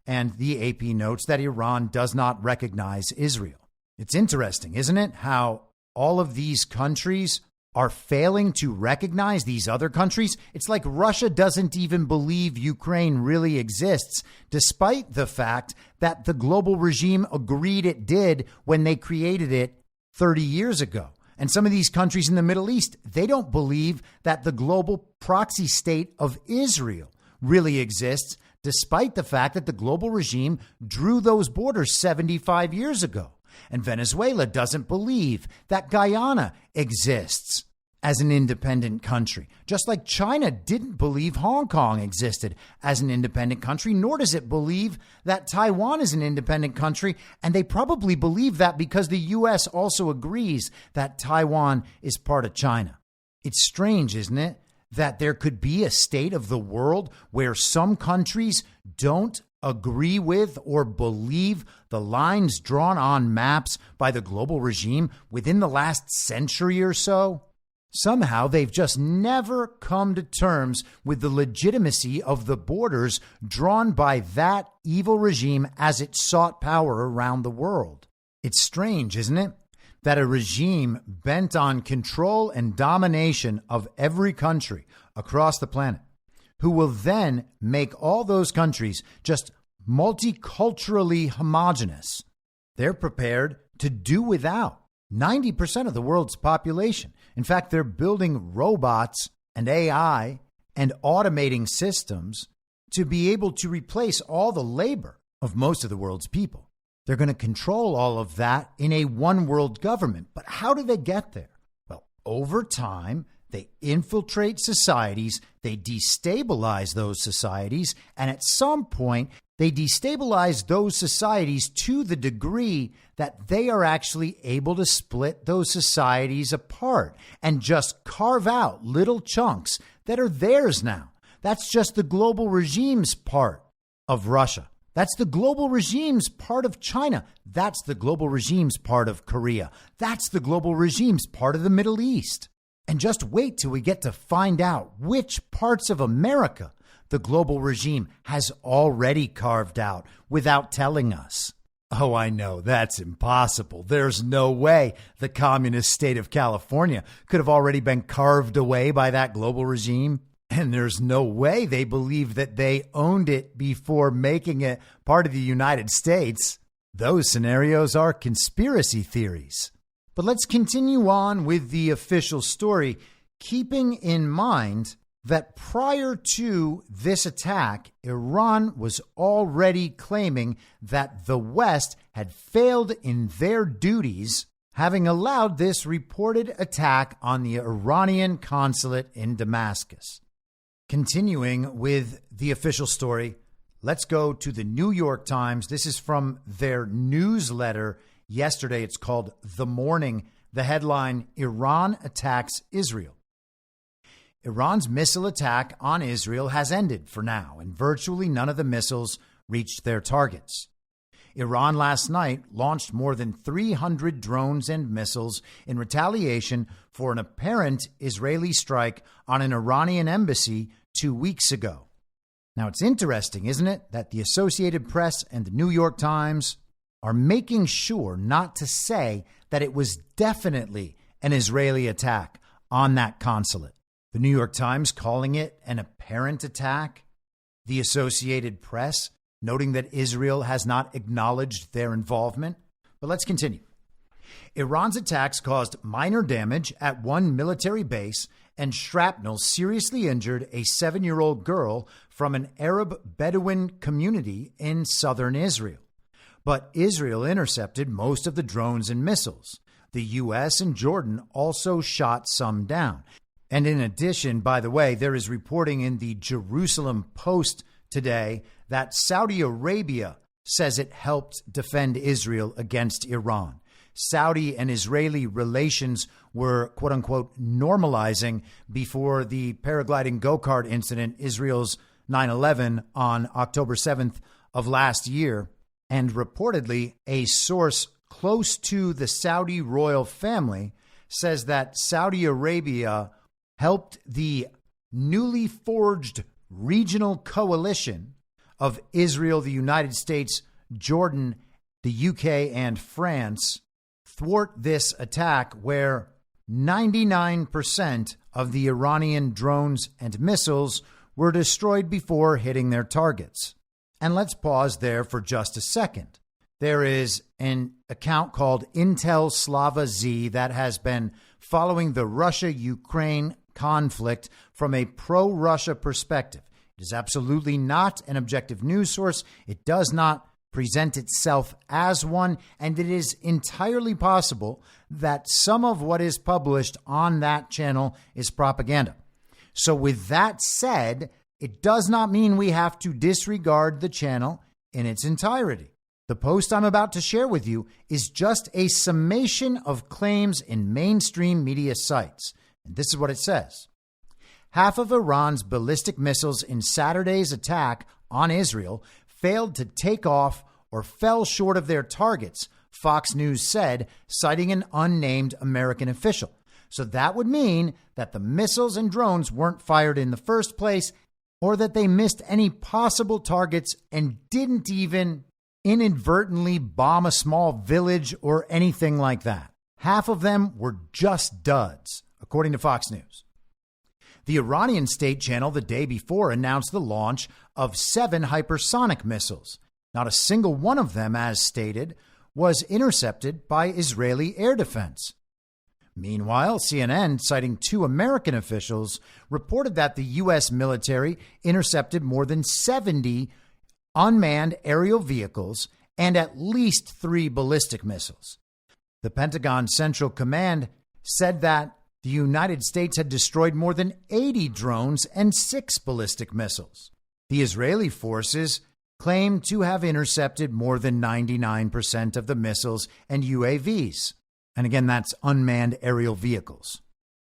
And the AP notes that Iran does not recognize Israel. It's interesting, isn't it, how all of these countries are failing to recognize these other countries? It's like Russia doesn't even believe Ukraine really exists, despite the fact that the global regime agreed it did when they created it 30 years ago. And some of these countries in the Middle East, they don't believe that the global proxy state of Israel really exists, despite the fact that the global regime drew those borders 75 years ago. And Venezuela doesn't believe that Guyana exists as an independent country, just like China didn't believe Hong Kong existed as an independent country, nor does it believe that Taiwan is an independent country. And they probably believe that because the U.S. also agrees that Taiwan is part of China. It's strange, isn't it, that there could be a state of the world where some countries don't agree with or believe the lines drawn on maps by the global regime within the last century or so? Somehow they've just never come to terms with the legitimacy of the borders drawn by that evil regime as it sought power around the world. It's strange, isn't it, that a regime bent on control and domination of every country across the planet, who will then make all those countries just multiculturally homogenous, they're prepared to do without 90% of the world's population. In fact, they're building robots and AI and automating systems to be able to replace all the labor of most of the world's people. They're going to control all of that in a one world government. But how do they get there? Well, over time, they infiltrate societies, they destabilize those societies, and at some point, they destabilize those societies to the degree that they are actually able to split those societies apart and just carve out little chunks that are theirs now. That's just the global regime's part of Russia. That's the global regime's part of China. That's the global regime's part of Korea. That's the global regime's part of the Middle East. And just wait till we get to find out which parts of America the global regime has already carved out without telling us. Oh, I know, that's impossible. There's no way the communist state of California could have already been carved away by that global regime. And there's no way they believe that they owned it before making it part of the United States. Those scenarios are conspiracy theories. But let's continue on with the official story, keeping in mind that prior to this attack, Iran was already claiming that the West had failed in their duties, having allowed this reported attack on the Iranian consulate in Damascus. Continuing with the official story, let's go to the New York Times. This is from their newsletter yesterday. It's called The Morning. The headline, Iran attacks Israel. Iran's missile attack on Israel has ended for now, and virtually none of the missiles reached their targets. Iran last night launched more than 300 drones and missiles in retaliation for an apparent Israeli strike on an Iranian embassy 2 weeks ago. Now, it's interesting, isn't it, that the Associated Press and the New York Times are making sure not to say that it was definitely an Israeli attack on that consulate. The New York Times calling it an apparent attack. The Associated Press noting that Israel has not acknowledged their involvement. But let's continue. Iran's attacks caused minor damage at one military base, and shrapnel seriously injured a 7-year-old girl from an Arab Bedouin community in southern Israel. but Israel intercepted most of the drones and missiles. The U.S. and Jordan also shot some down. And in addition, by the way, there is reporting in the Jerusalem Post today that Saudi Arabia says it helped defend Israel against Iran. Saudi and Israeli relations were, quote unquote, normalizing before the paragliding go-kart incident, Israel's 9/11 on October 7th of last year. And reportedly, a source close to the Saudi royal family says that Saudi Arabia helped the newly forged regional coalition of Israel, the United States, Jordan, the UK, and France thwart this attack where 99% of the Iranian drones and missiles were destroyed before hitting their targets. And let's pause there for just a second. There is an account called Intel Slava Z that has been following the Russia-Ukraine conflict from a pro-Russia perspective. It is absolutely not an objective news source. It does not present itself as one, and it is entirely possible that some of what is published on that channel is propaganda. So with that said, it does not mean we have to disregard the channel in its entirety. The post I'm about to share with you is just a summation of claims in mainstream media sites. And this is what it says. Half of Iran's ballistic missiles in Saturday's attack on Israel failed to take off or fell short of their targets, Fox News said, citing an unnamed American official. So that would mean that the missiles and drones weren't fired in the first place, or that they missed any possible targets and didn't even inadvertently bomb a small village or anything like that. Half of them were just duds, according to Fox News. The Iranian state channel the day before announced the launch of 7 hypersonic missiles. Not a single one of them, as stated, was intercepted by Israeli air defense. Meanwhile, CNN, citing 2 American officials, reported that the U.S. military intercepted more than 70 unmanned aerial vehicles and at least 3 ballistic missiles. The Pentagon Central Command said that the United States had destroyed more than 80 drones and 6 ballistic missiles. The Israeli forces claim to have intercepted more than 99% of the missiles and UAVs. And again, that's unmanned aerial vehicles.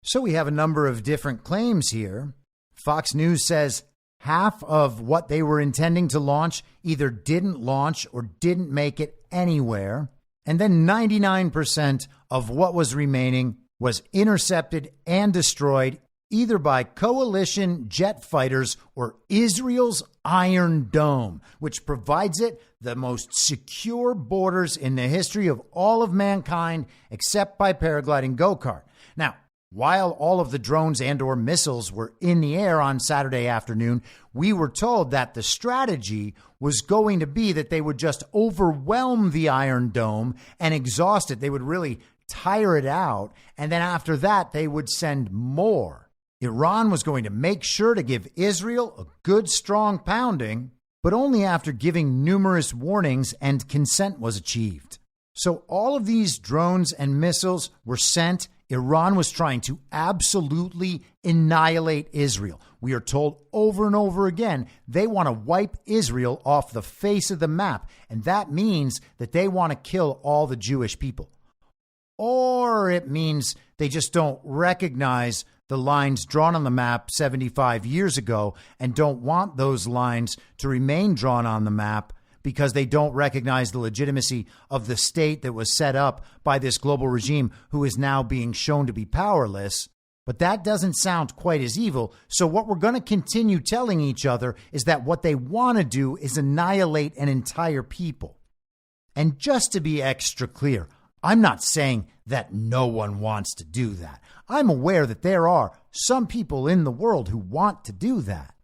So we have a number of different claims here. Fox News says half of what they were intending to launch either didn't launch or didn't make it anywhere. And then 99% of what was remaining was intercepted and destroyed either by coalition jet fighters or Israel's Iron Dome, which provides it the most secure borders in the history of all of mankind, except by paragliding go-kart. Now, while all of the drones and or missiles were in the air on Saturday afternoon, we were told that the strategy was going to be that they would just overwhelm the Iron Dome and exhaust it. They would really tire it out. And then after that, they would send more. Iran was going to make sure to give Israel a good, strong pounding, but only after giving numerous warnings and consent was achieved. So all of these drones and missiles were sent. Iran was trying to absolutely annihilate Israel. We are told over and over again, they want to wipe Israel off the face of the map. And that means that they want to kill all the Jewish people. Or it means they just don't recognize the lines drawn on the map 75 years ago and don't want those lines to remain drawn on the map because they don't recognize the legitimacy of the state that was set up by this global regime who is now being shown to be powerless. But that doesn't sound quite as evil. So what we're going to continue telling each other is that what they want to do is annihilate an entire people. And just to be extra clear, I'm not saying that no one wants to do that. I'm aware that there are some people in the world who want to do that.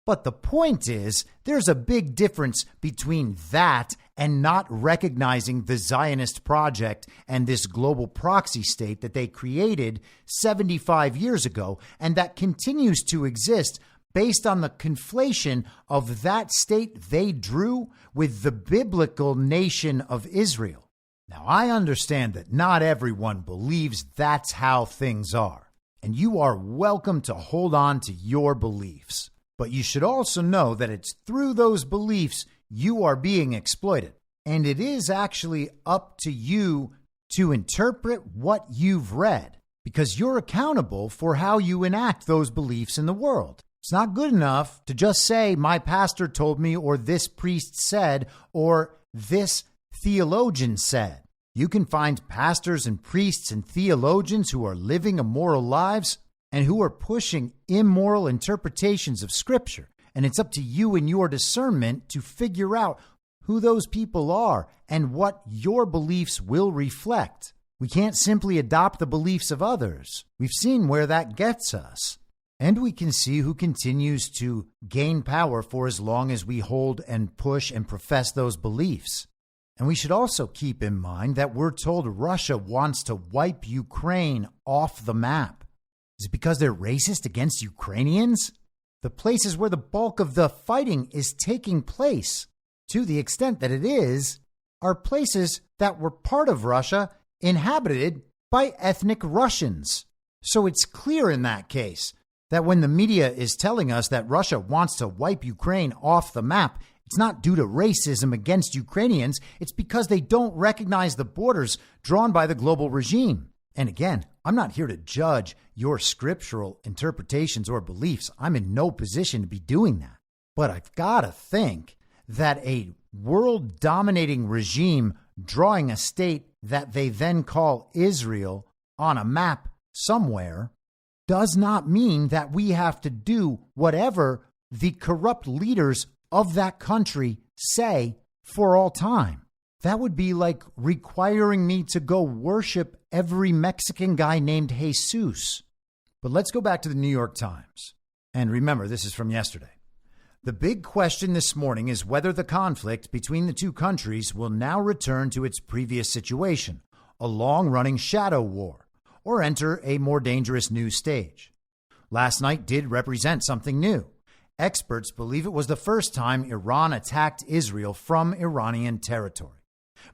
But the point is, there's a big difference between that and not recognizing the Zionist project and this global proxy state that they created 75 years ago and that continues to exist based on the conflation of that state they drew with the biblical nation of Israel. Now, I understand that not everyone believes that's how things are, and you are welcome to hold on to your beliefs. But you should also know that it's through those beliefs you are being exploited, and it is actually up to you to interpret what you've read, because you're accountable for how you enact those beliefs in the world. It's not good enough to just say, my pastor told me, or this priest said, or this theologian said. You can find pastors and priests and theologians who are living immoral lives and who are pushing immoral interpretations of Scripture. And it's up to you in your discernment to figure out who those people are and what your beliefs will reflect. We can't simply adopt the beliefs of others. We've seen where that gets us. And we can see who continues to gain power for as long as we hold and push and profess those beliefs. And we should also keep in mind that we're told Russia wants to wipe Ukraine off the map. Is it because they're racist against Ukrainians? The places where the bulk of the fighting is taking place, to the extent that it is, are places that were part of Russia inhabited by ethnic Russians. So it's clear in that case that when the media is telling us that Russia wants to wipe Ukraine off the map, it's not due to racism against Ukrainians. It's because they don't recognize the borders drawn by the global regime. And again, I'm not here to judge your scriptural interpretations or beliefs. I'm in no position to be doing that. But I've got to think that a world-dominating regime drawing a state that they then call Israel on a map somewhere does not mean that we have to do whatever the corrupt leaders of that country say for all time. That would be like requiring me to go worship every Mexican guy named Jesus. But let's go back to the New York Times. And remember, this is from yesterday. The big question this morning is whether the conflict between the two countries will now return to its previous situation, a long-running shadow war, or enter a more dangerous new stage. Last night did represent something new. Experts believe it was the first time Iran attacked Israel from Iranian territory.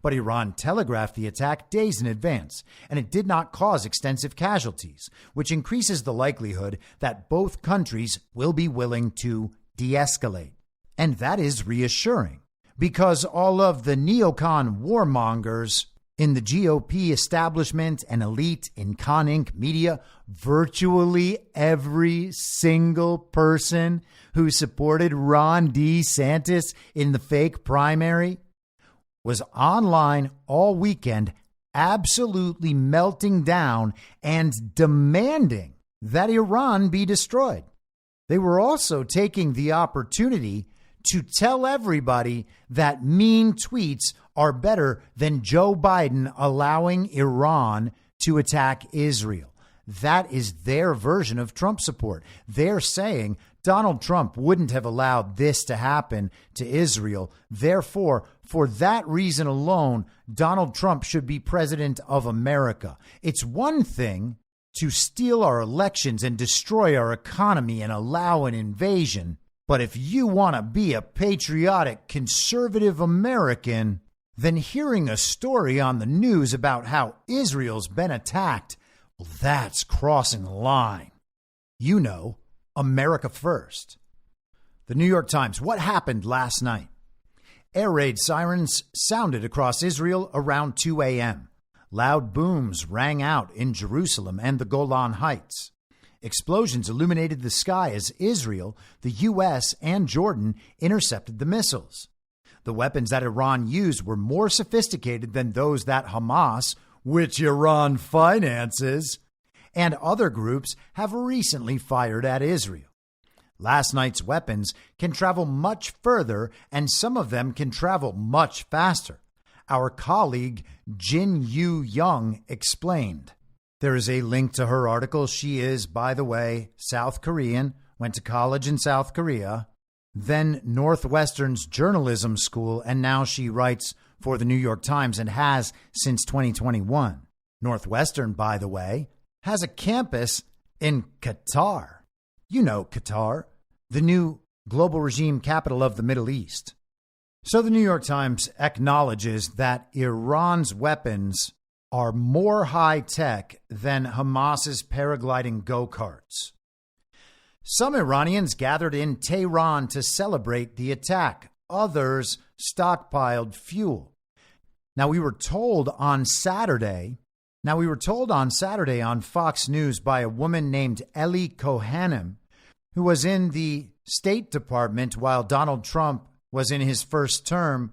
But Iran telegraphed the attack days in advance, and it did not cause extensive casualties, which increases the likelihood that both countries will be willing to de-escalate. And that is reassuring, because all of the neocon warmongers in the GOP establishment and elite in Con Inc. media, virtually every single person who supported Ron DeSantis in the fake primary was online all weekend, absolutely melting down and demanding that Iran be destroyed. They were also taking the opportunity to tell everybody that mean tweets are better than Joe Biden allowing Iran to attack Israel. That is their version of Trump support. They're saying Donald Trump wouldn't have allowed this to happen to Israel. Therefore, for that reason alone, Donald Trump should be president of America. It's one thing to steal our elections and destroy our economy and allow an invasion. But if you want to be a patriotic, conservative American, then hearing a story on the news about how Israel's been attacked, well, that's crossing the line. You know, America first. The New York Times, what happened last night? Air raid sirens sounded across Israel around 2 a.m. Loud booms rang out in Jerusalem and the Golan Heights. Explosions illuminated the sky as Israel, the U.S., and Jordan intercepted the missiles. The weapons that Iran used were more sophisticated than those that Hamas, which Iran finances, and other groups have recently fired at Israel. Last night's weapons can travel much further, and some of them can travel much faster. Our colleague Jin Yu Young explained. There is a link to her article. She is, by the way, South Korean, went to college in South Korea, then Northwestern's journalism school, and now she writes for the New York Times and has since 2021. Northwestern, by the way, has a campus in Qatar. You know Qatar, the new global regime capital of the Middle East. So the New York Times acknowledges that Iran's weapons are more high-tech than Hamas's paragliding go-karts. Some Iranians gathered in Tehran to celebrate the attack. Others stockpiled fuel. Now, we were told on Saturday on Fox News by a woman named Eli Kohanim, who was in the State Department while Donald Trump was in his first term.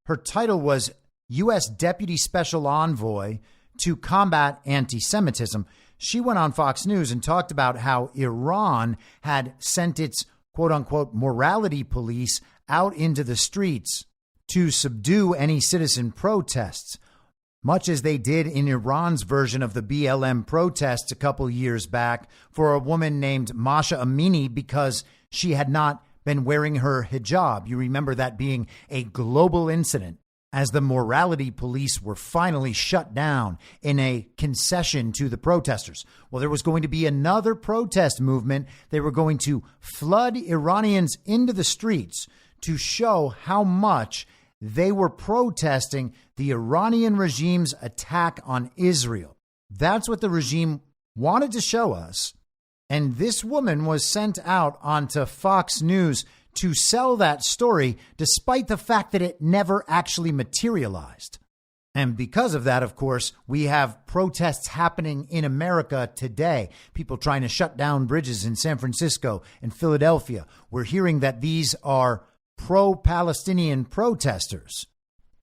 Her title was U.S. Deputy Special Envoy to Combat Anti-Semitism. She went on Fox News and talked about how Iran had sent its quote-unquote morality police out into the streets to subdue any citizen protests, much as they did in Iran's version of the BLM protests a couple years back for a woman named Masha Amini because she had not been wearing her hijab. You remember that being a global incident as the morality police were finally shut down in a concession to the protesters. Well, there was going to be another protest movement. They were going to flood Iranians into the streets to show how much they were protesting the Iranian regime's attack on Israel. That's what the regime wanted to show us. And this woman was sent out onto Fox News to sell that story, despite the fact that it never actually materialized. And because of that, of course, we have protests happening in America today. People trying to shut down bridges in San Francisco and Philadelphia. We're hearing that these are pro-Palestinian protesters.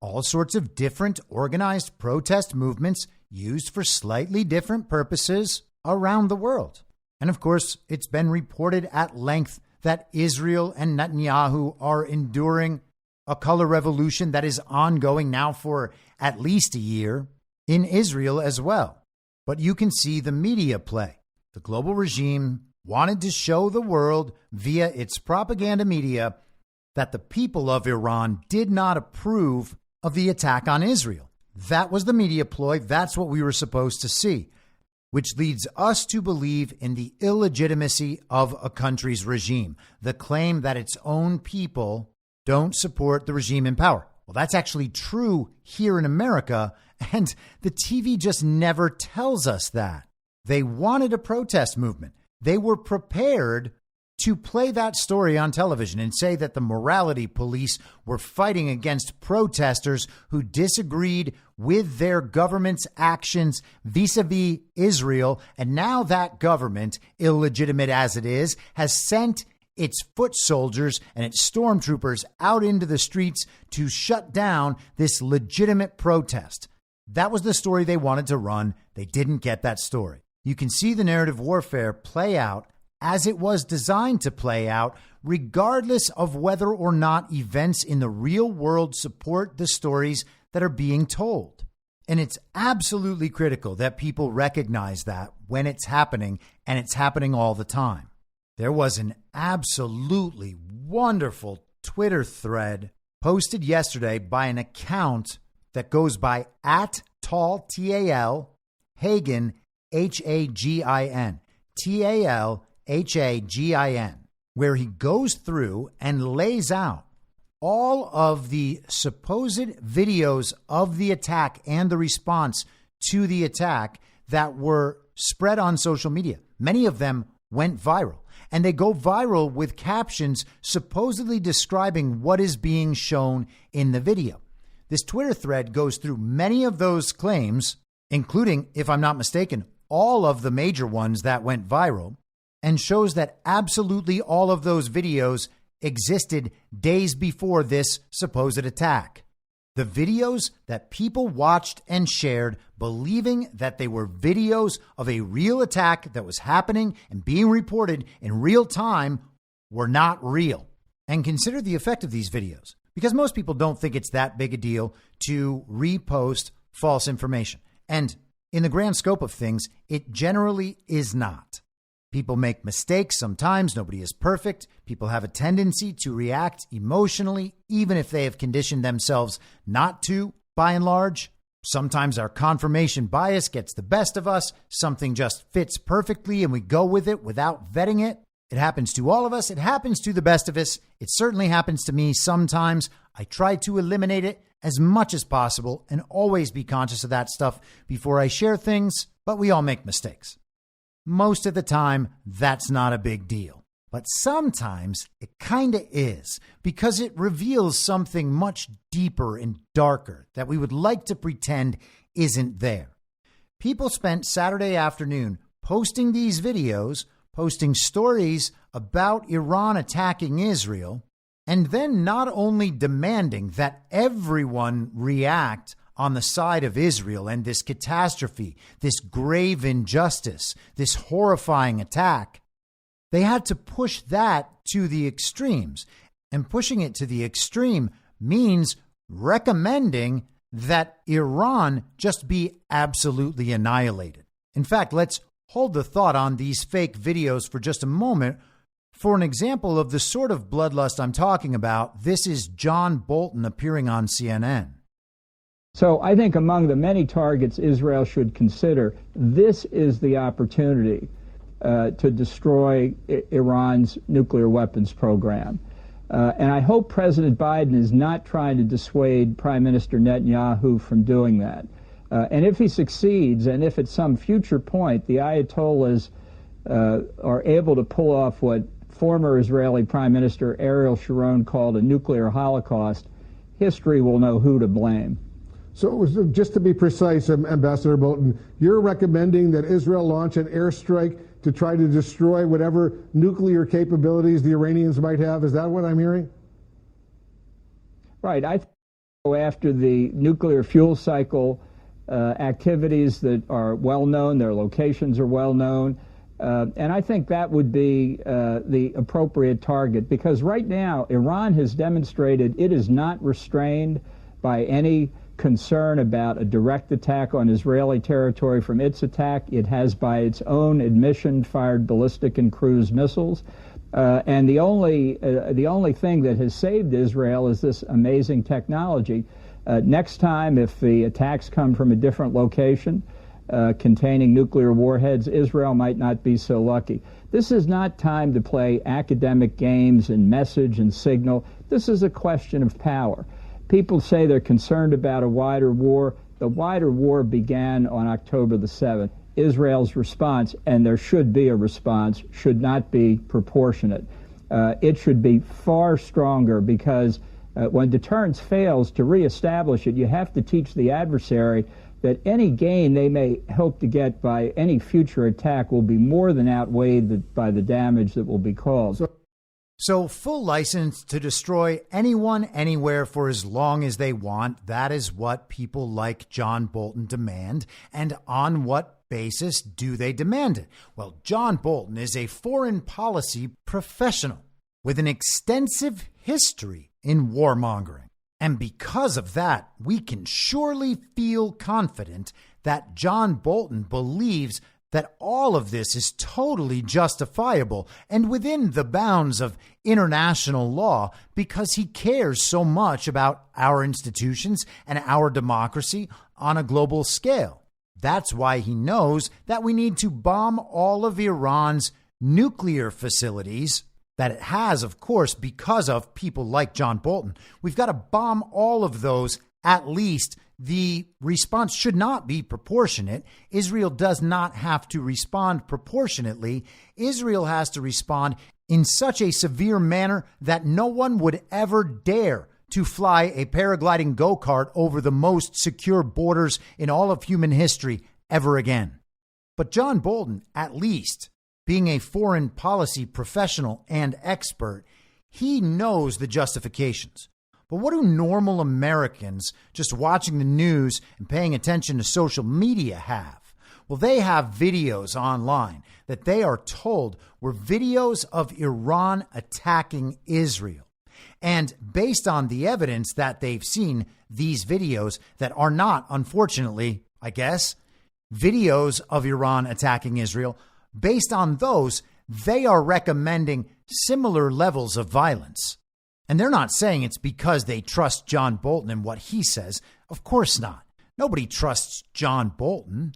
All sorts of different organized protest movements used for slightly different purposes around the world. And of course, it's been reported at length that Israel and Netanyahu are enduring a color revolution that is ongoing now for at least a year in Israel as well. But you can see the media play. The global regime wanted to show the world via its propaganda media that the people of Iran did not approve of the attack on Israel. That was the media ploy. That's what we were supposed to see, which leads us to believe in the illegitimacy of a country's regime, the claim that its own people don't support the regime in power. Well, that's actually true here in America, and the TV just never tells us that. They wanted a protest movement. They were prepared to play that story on television and say that the morality police were fighting against protesters who disagreed with their government's actions vis-a-vis Israel. And now that government, illegitimate as it is, has sent its foot soldiers and its stormtroopers out into the streets to shut down this legitimate protest. That was the story they wanted to run. They didn't get that story. You can see the narrative warfare play out as it was designed to play out, regardless of whether or not events in the real world support the stories that are being told. And it's absolutely critical that people recognize that when it's happening, and it's happening all the time. There was an absolutely wonderful Twitter thread posted yesterday by an account that goes by @Tal, T-A-L, Hagen, H-A-G-I-N, T-A-L-H-A-G-I-N, where he goes through and lays out all of the supposed videos of the attack and the response to the attack that were spread on social media. Many of them went viral, and they go viral with captions supposedly describing what is being shown in the video. This Twitter thread goes through many of those claims, including, if I'm not mistaken, all of the major ones that went viral, and shows that absolutely all of those videos existed days before this supposed attack. The videos that people watched and shared, believing that they were videos of a real attack that was happening and being reported in real time, were not real. And consider the effect of these videos, because most people don't think it's that big a deal to repost false information. And in the grand scope of things, it generally is not. People make mistakes sometimes. Nobody is perfect. People have a tendency to react emotionally, even if they have conditioned themselves not to, by and large. Sometimes our confirmation bias gets the best of us. Something just fits perfectly and we go with it without vetting it. It happens to all of us. It happens to the best of us. It certainly happens to me sometimes. I try to eliminate it as much as possible and always be conscious of that stuff before I share things, but we all make mistakes. Most of the time, that's not a big deal. But sometimes it kind of is, because it reveals something much deeper and darker that we would like to pretend isn't there. People spent Saturday afternoon posting these videos, posting stories about Iran attacking Israel, and then not only demanding that everyone react on the side of Israel and this catastrophe, this grave injustice, this horrifying attack, they had to push that to the extremes. And pushing it to the extreme means recommending that Iran just be absolutely annihilated. In fact, let's hold the thought on these fake videos for just a moment. For an example of the sort of bloodlust I'm talking about, this is John Bolton appearing on CNN. So I think among the many targets Israel should consider, this is the opportunity to destroy Iran's nuclear weapons program. And I hope President Biden is not trying to dissuade Prime Minister Netanyahu from doing that. And if he succeeds, and if at some future point the Ayatollahs are able to pull off what former Israeli Prime Minister Ariel Sharon called a nuclear holocaust, history will know who to blame. So just to be precise, Ambassador Bolton, you're recommending that Israel launch an airstrike to try to destroy whatever nuclear capabilities the Iranians might have? Is that what I'm hearing? Right. I think after the nuclear fuel cycle activities that are well known, their locations are well known, and I think that would be the appropriate target, because right now Iran has demonstrated it is not restrained by any concern about a direct attack on Israeli territory from its attack. It has, by its own admission, fired ballistic and cruise missiles. And the only thing that has saved Israel is this amazing technology. Next time, if the attacks come from a different location containing nuclear warheads, Israel might not be so lucky. This is not time to play academic games and message and signal. This is a question of power. People say they're concerned about a wider war. The wider war began on October the 7th. Israel's response, and there should be a response, should not be proportionate. It should be far stronger, because when deterrence fails, to reestablish it, you have to teach the adversary that any gain they may hope to get by any future attack will be more than outweighed by the damage that will be caused. So full license to destroy anyone, anywhere for as long as they want. That is what people like John Bolton demand. And on what basis do they demand it? Well, John Bolton is a foreign policy professional with an extensive history in warmongering. And because of that, we can surely feel confident that John Bolton believes that all of this is totally justifiable and within the bounds of international law, because he cares so much about our institutions and our democracy on a global scale. That's why he knows that we need to bomb all of Iran's nuclear facilities that it has, of course, because of people like John Bolton. We've got to bomb all of those at least. The response should not be proportionate. Israel does not have to respond proportionately. Israel has to respond in such a severe manner that no one would ever dare to fly a paragliding go-kart over the most secure borders in all of human history ever again. But John Bolton, at least, being a foreign policy professional and expert, he knows the justifications. But what do normal Americans just watching the news and paying attention to social media have? Well, they have videos online that they are told were videos of Iran attacking Israel. And based on the evidence that they've seen, these videos that are not, unfortunately, I guess, videos of Iran attacking Israel, based on those, they are recommending similar levels of violence. And they're not saying it's because they trust John Bolton and what he says. Of course not. Nobody trusts John Bolton.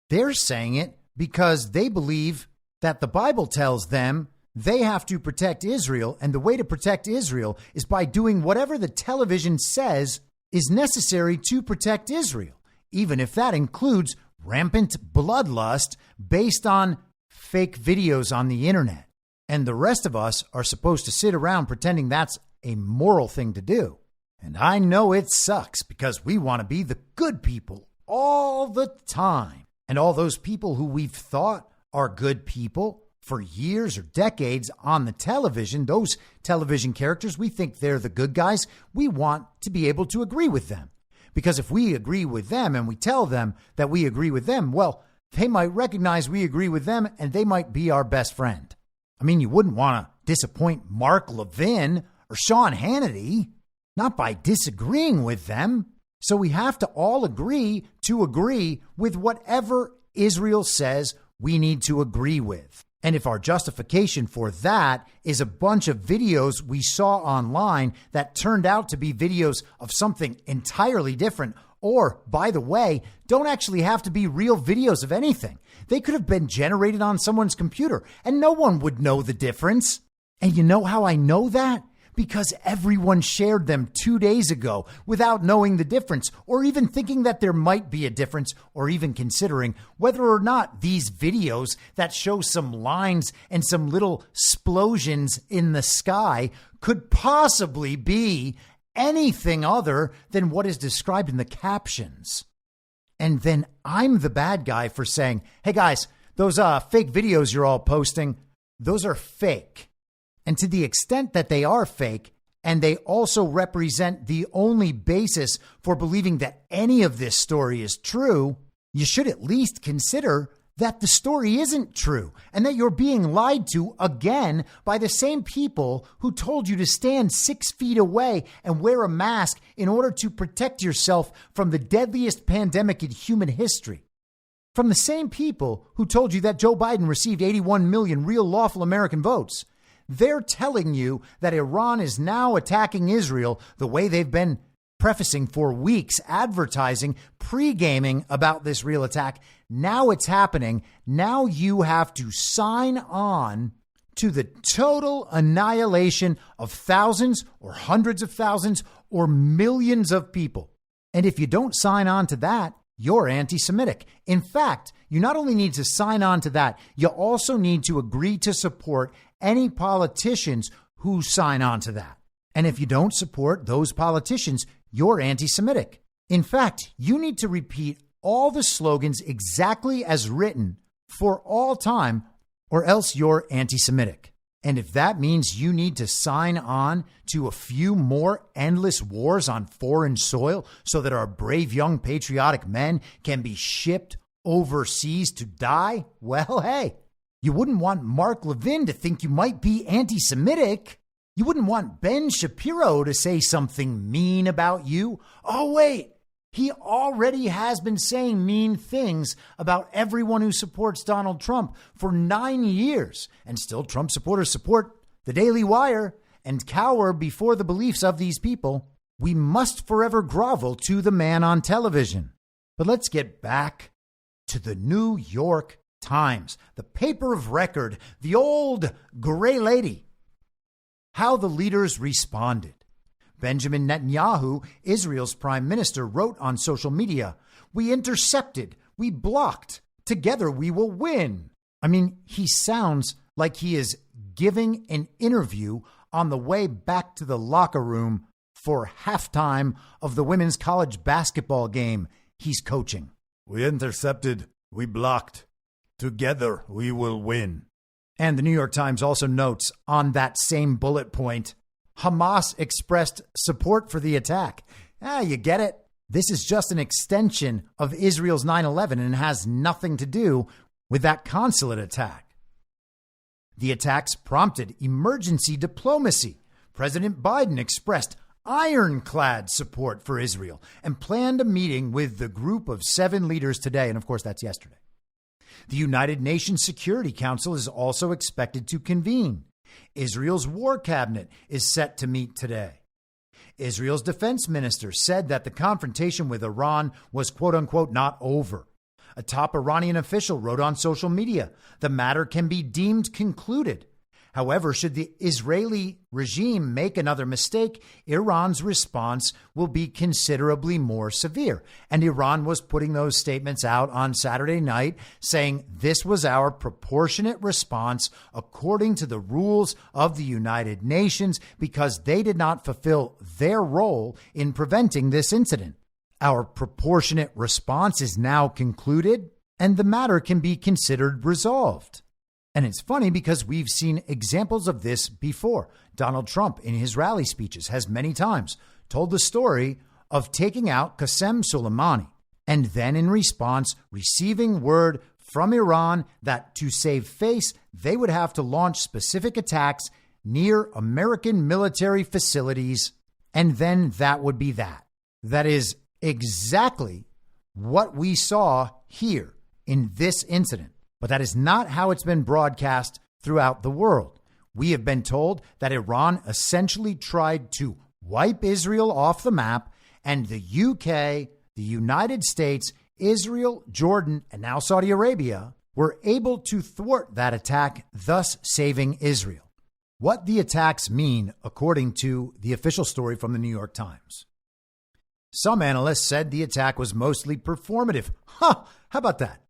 They're saying it because they believe that the Bible tells them they have to protect Israel, and the way to protect Israel is by doing whatever the television says is necessary to protect Israel, even if that includes rampant bloodlust based on fake videos on the internet. And the rest of us are supposed to sit around pretending that's a moral thing to do. And I know it sucks because we want to be the good people all the time. And all those people who we've thought are good people for years or decades on the television, those television characters, we think they're the good guys. We want to be able to agree with them. Because if we agree with them and we tell them that we agree with them, well, they might recognize we agree with them and they might be our best friend. I mean, you wouldn't want to disappoint Mark Levin or Sean Hannity, not by disagreeing with them. So we have to all agree with whatever Israel says we need to agree with. And if our justification for that is a bunch of videos we saw online that turned out to be videos of something entirely different, or, by the way, don't actually have to be real videos of anything. They could have been generated on someone's computer and no one would know the difference. And you know how I know that? Because everyone shared them 2 days ago without knowing the difference, or even thinking that there might be a difference, or even considering whether or not these videos that show some lines and some little explosions in the sky could possibly be anything other than what is described in the captions. And then I'm the bad guy for saying, hey guys, those fake videos you're all posting, those are fake. And to the extent that they are fake, and they also represent the only basis for believing that any of this story is true, you should at least consider that the story isn't true and that you're being lied to again by the same people who told you to stand 6 feet away and wear a mask in order to protect yourself from the deadliest pandemic in human history. From the same people who told you that Joe Biden received 81 million real lawful American votes. They're telling you that Iran is now attacking Israel the way they've been prefacing for weeks, advertising, pre-gaming about this real attack. Now it's happening. Now you have to sign on to the total annihilation of thousands or hundreds of thousands or millions of people. And if you don't sign on to that, you're anti-Semitic. In fact, you not only need to sign on to that, you also need to agree to support any politicians who sign on to that. And if you don't support those politicians, you're anti-Semitic. In fact, you need to repeat all the slogans exactly as written for all time, or else you're anti-Semitic. And if that means you need to sign on to a few more endless wars on foreign soil so that our brave young patriotic men can be shipped overseas to die, well, hey, you wouldn't want Mark Levin to think you might be anti-Semitic. You wouldn't want Ben Shapiro to say something mean about you. Oh, wait, he already has been saying mean things about everyone who supports Donald Trump for 9 years. And still Trump supporters support the Daily Wire and cower before the beliefs of these people. We must forever grovel to the man on television. But let's get back to the New York Times, the paper of record, the old gray lady. How the leaders responded. Benjamin Netanyahu, Israel's prime minister, wrote on social media, "We intercepted, we blocked, together we will win." I mean, he sounds like he is giving an interview on the way back to the locker room for halftime of the women's college basketball game he's coaching. "We intercepted, we blocked, together we will win." And the New York Times also notes on that same bullet point, Hamas expressed support for the attack. You get it. This is just an extension of Israel's 9/11 and has nothing to do with that consulate attack. The attacks prompted emergency diplomacy. President Biden expressed ironclad support for Israel and planned a meeting with the group of 7 leaders today. And of course, that's yesterday. The United Nations Security Council is also expected to convene. Israel's war cabinet is set to meet today. Israel's defense minister said that the confrontation with Iran was, quote unquote, not over. A top Iranian official wrote on social media, the matter can be deemed concluded. However, should the Israeli regime make another mistake, Iran's response will be considerably more severe. And Iran was putting those statements out on Saturday night saying this was our proportionate response according to the rules of the United Nations because they did not fulfill their role in preventing this incident. Our proportionate response is now concluded and the matter can be considered resolved. And it's funny because we've seen examples of this before. Donald Trump, in his rally speeches, has many times told the story of taking out Qasem Soleimani and then in response receiving word from Iran that to save face, they would have to launch specific attacks near American military facilities. And then that would be that. That is exactly what we saw here in this incident. But that is not how it's been broadcast throughout the world. We have been told that Iran essentially tried to wipe Israel off the map, and the UK, the United States, Israel, Jordan, and now Saudi Arabia were able to thwart that attack, thus saving Israel. What the attacks mean, according to the official story from the New York Times. Some analysts said the attack was mostly performative. How about that?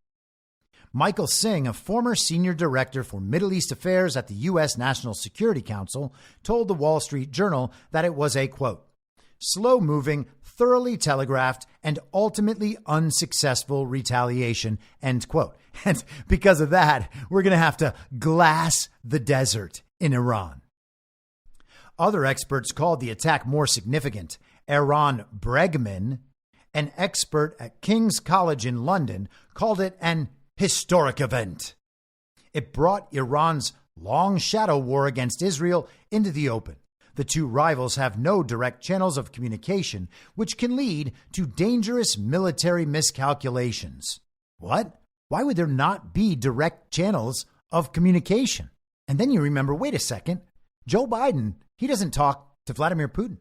Michael Singh, a former senior director for Middle East Affairs at the U.S. National Security Council, told the Wall Street Journal that it was a, quote, slow-moving, thoroughly telegraphed, and ultimately unsuccessful retaliation, end quote. And because of that, we're going to have to glass the desert in Iran. Other experts called the attack more significant. Aaron Bregman, an expert at King's College in London, called it an historic event. It brought Iran's long shadow war against Israel into the open. The two rivals have no direct channels of communication, which can lead to dangerous military miscalculations. What? Why would there not be direct channels of communication? And then you remember, wait a second, Joe Biden, he doesn't talk to Vladimir Putin,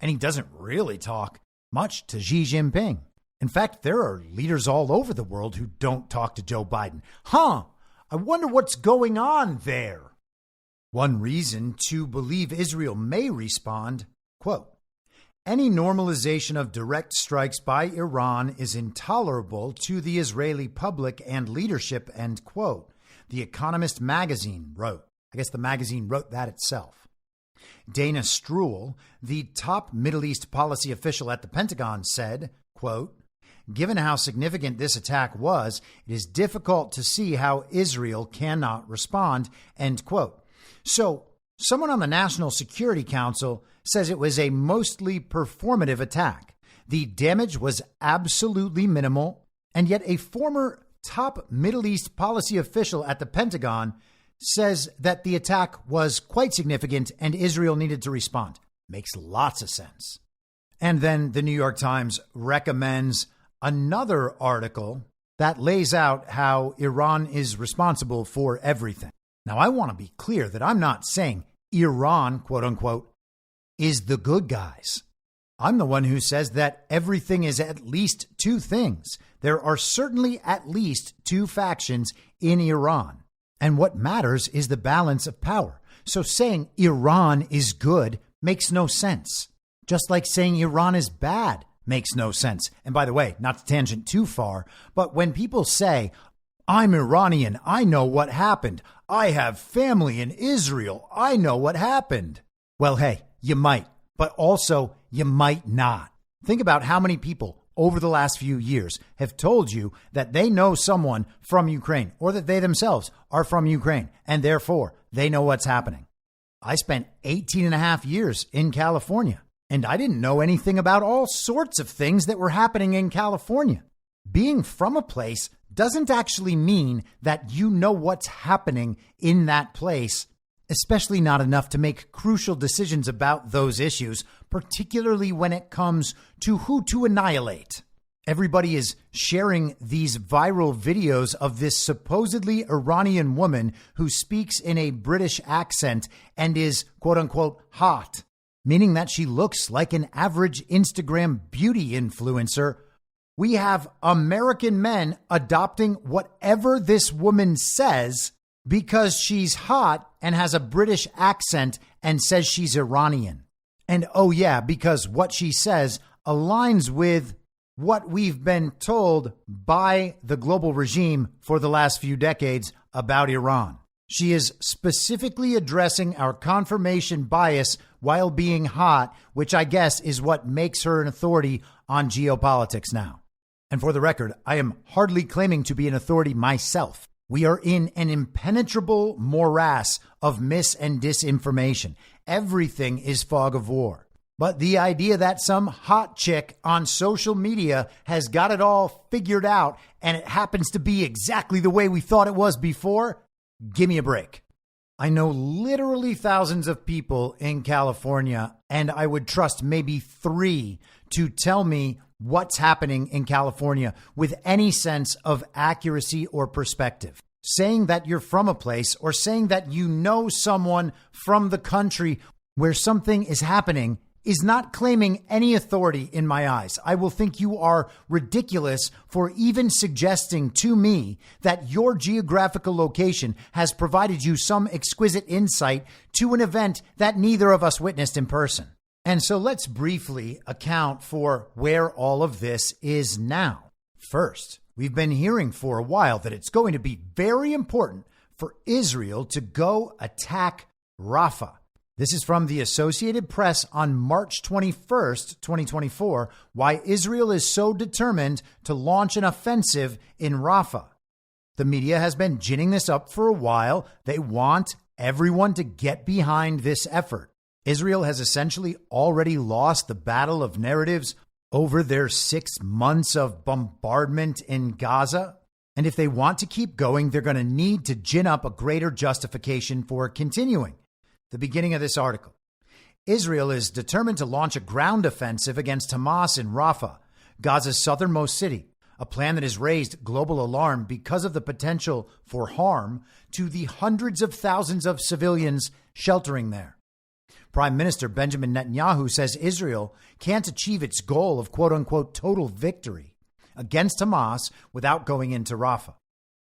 and he doesn't really talk much to Xi Jinping. In fact, there are leaders all over the world who don't talk to Joe Biden. I wonder what's going on there. One reason to believe Israel may respond, quote, any normalization of direct strikes by Iran is intolerable to the Israeli public and leadership, end quote. The Economist magazine wrote. I guess the magazine wrote that itself. Dana Stroul, the top Middle East policy official at the Pentagon, said, quote, given how significant this attack was, it is difficult to see how Israel cannot respond, end quote. So someone on the National Security Council says it was a mostly performative attack. The damage was absolutely minimal, and yet a former top Middle East policy official at the Pentagon says that the attack was quite significant and Israel needed to respond. Makes lots of sense. And then the New York Times recommends another article that lays out how Iran is responsible for everything. Now, I want to be clear that I'm not saying Iran, quote unquote, is the good guys. I'm the one who says that everything is at least two things. There are certainly at least two factions in Iran. And what matters is the balance of power. So saying Iran is good makes no sense. Just like saying Iran is bad makes no sense. And by the way, not to tangent too far, but when people say, I'm Iranian, I know what happened. I have family in Israel. I know what happened. Well, hey, you might, but also you might not. Think about how many people over the last few years have told you that they know someone from Ukraine or that they themselves are from Ukraine and therefore they know what's happening. I spent 18 and a half years in California and I didn't know anything about all sorts of things that were happening in California. Being from a place doesn't actually mean that you know what's happening in that place, especially not enough to make crucial decisions about those issues, particularly when it comes to who to annihilate. Everybody is sharing these viral videos of this supposedly Iranian woman who speaks in a British accent and is, quote unquote, hot, meaning that she looks like an average Instagram beauty influencer. We have American men adopting whatever this woman says because she's hot and has a British accent and says she's Iranian. And oh yeah, because what she says aligns with what we've been told by the global regime for the last few decades about Iran. She is specifically addressing our confirmation bias while being hot, which I guess is what makes her an authority on geopolitics now. And for the record, I am hardly claiming to be an authority myself. We are in an impenetrable morass of mis and disinformation. Everything is fog of war. But the idea that some hot chick on social media has got it all figured out and it happens to be exactly the way we thought it was before, give me a break. I know literally thousands of people in California, and I would trust maybe 3 to tell me what's happening in California with any sense of accuracy or perspective. Saying that you're from a place or saying that you know someone from the country where something is happening is not claiming any authority in my eyes. I will think you are ridiculous for even suggesting to me that your geographical location has provided you some exquisite insight to an event that neither of us witnessed in person. And so let's briefly account for where all of this is now. First, we've been hearing for a while that it's going to be very important for Israel to go attack Rafah. This is from the Associated Press on March 21st, 2024, why Israel is so determined to launch an offensive in Rafah. The media has been ginning this up for a while. They want everyone to get behind this effort. Israel has essentially already lost the battle of narratives over their 6 months of bombardment in Gaza. And if they want to keep going, they're going to need to gin up a greater justification for continuing. The beginning of this article. Israel is determined to launch a ground offensive against Hamas in Rafah, Gaza's southernmost city, a plan that has raised global alarm because of the potential for harm to the hundreds of thousands of civilians sheltering there. Prime Minister Benjamin Netanyahu says Israel can't achieve its goal of quote-unquote total victory against Hamas without going into Rafah.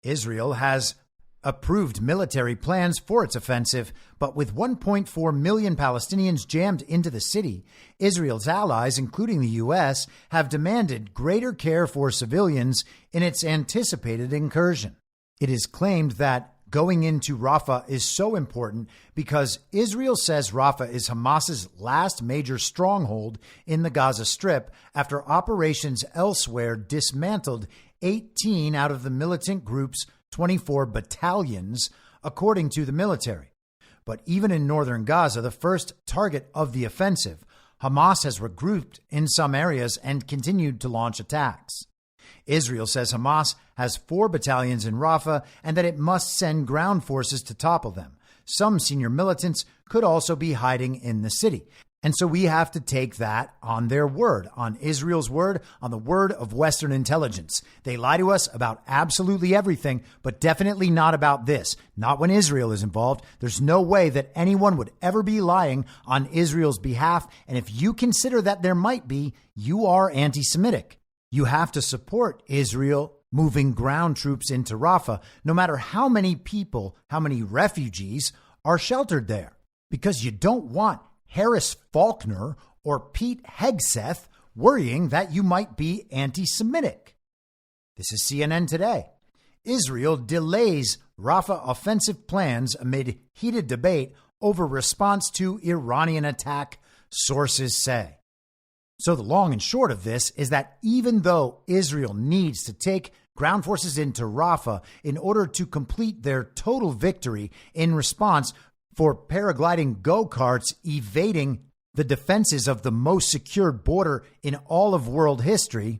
Israel has approved military plans for its offensive, but with 1.4 million Palestinians jammed into the city, Israel's allies, including the U.S., have demanded greater care for civilians in its anticipated incursion. It is claimed that going into Rafah is so important because Israel says Rafah is Hamas's last major stronghold in the Gaza Strip after operations elsewhere dismantled 18 out of the militant group's 24 battalions, according to the military. But even in northern Gaza, the first target of the offensive, Hamas has regrouped in some areas and continued to launch attacks. Israel says Hamas has 4 battalions in Rafah and that it must send ground forces to topple them. Some senior militants could also be hiding in the city. And so we have to take that on their word, on Israel's word, on the word of Western intelligence. They lie to us about absolutely everything, but definitely not about this. Not when Israel is involved. There's no way that anyone would ever be lying on Israel's behalf. And if you consider that there might be, you are anti-Semitic. You have to support Israel moving ground troops into Rafah, no matter how many people, how many refugees are sheltered there, because you don't want Harris Faulkner or Pete Hegseth worrying that you might be anti-Semitic. This is CNN today. Israel delays Rafah offensive plans amid heated debate over response to Iranian attack, sources say. So the long and short of this is that even though Israel needs to take ground forces into Rafah in order to complete their total victory in response for paragliding go-karts evading the defenses of the most secured border in all of world history,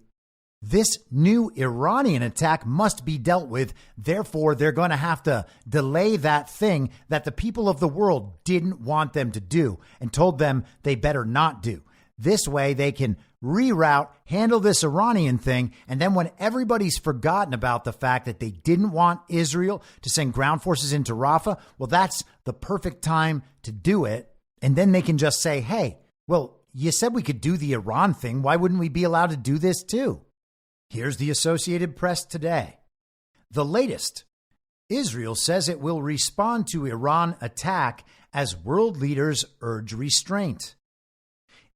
this new Iranian attack must be dealt with. Therefore, they're going to have to delay that thing that the people of the world didn't want them to do and told them they better not do. This way, they can reroute, handle this Iranian thing, and then when everybody's forgotten about the fact that they didn't want Israel to send ground forces into Rafah, well, that's the perfect time to do it. And then they can just say, hey, well, you said we could do the Iran thing. Why wouldn't we be allowed to do this too? Here's the Associated Press today. The latest Israel says it will respond to Iran attack as world leaders urge restraint.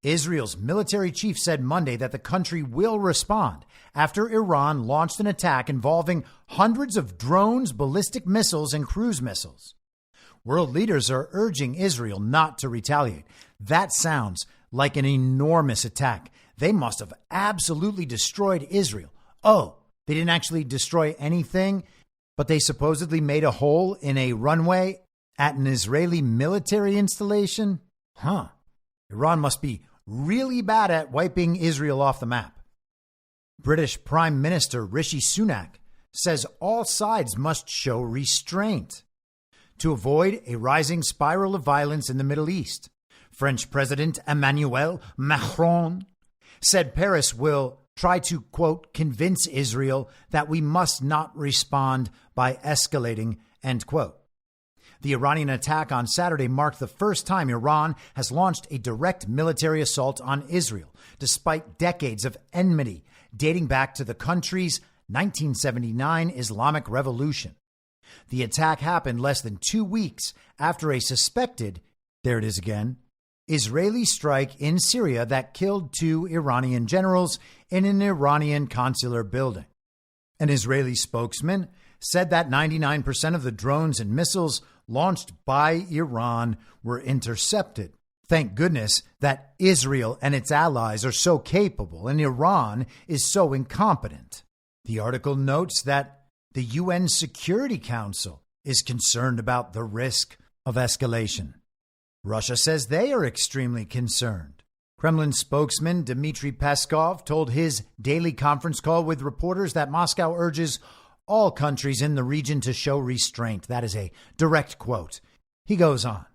Israel's military chief said Monday that the country will respond after Iran launched an attack involving hundreds of drones, ballistic missiles, and cruise missiles. World leaders are urging Israel not to retaliate. That sounds like an enormous attack. They must have absolutely destroyed Israel. Oh, they didn't actually destroy anything, but they supposedly made a hole in a runway at an Israeli military installation? Iran must be really bad at wiping Israel off the map. British Prime Minister Rishi Sunak says all sides must show restraint to avoid a rising spiral of violence in the Middle East. French President Emmanuel Macron said Paris will try to, quote, convince Israel that we must not respond by escalating, end quote. The Iranian attack on Saturday marked the first time Iran has launched a direct military assault on Israel, despite decades of enmity dating back to the country's 1979 Islamic Revolution. The attack happened less than 2 weeks after a suspected, there it is again, Israeli strike in Syria that killed 2 Iranian generals in an Iranian consular building. An Israeli spokesman said that 99% of the drones and missiles launched by Iran were intercepted. Thank goodness that Israel and its allies are so capable and Iran is so incompetent. The article notes that the UN Security Council is concerned about the risk of escalation. Russia says they are extremely concerned. Kremlin spokesman Dmitry Peskov told his daily conference call with reporters that Moscow urges all countries in the region to show restraint. That is a direct quote. He goes on.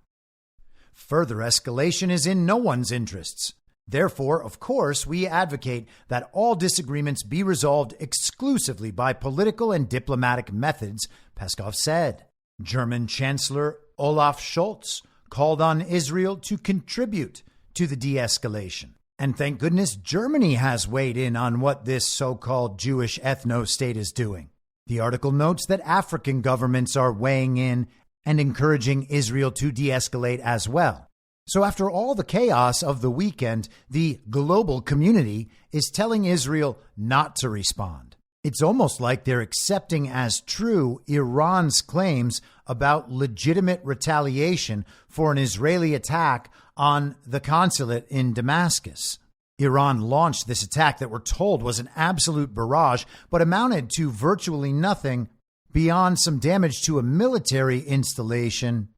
Further escalation is in no one's interests. Therefore, of course, we advocate that all disagreements be resolved exclusively by political and diplomatic methods, Peskov said. German Chancellor Olaf Scholz called on Israel to contribute to the de-escalation. And thank goodness Germany has weighed in on what this so-called Jewish ethno-state is doing. The article notes that African governments are weighing in and encouraging Israel to de-escalate as well. So after all the chaos of the weekend, the global community is telling Israel not to respond. It's almost like they're accepting as true Iran's claims about legitimate retaliation for an Israeli attack on the consulate in Damascus. Iran launched this attack that we're told was an absolute barrage, but amounted to virtually nothing beyond some damage to a military installation,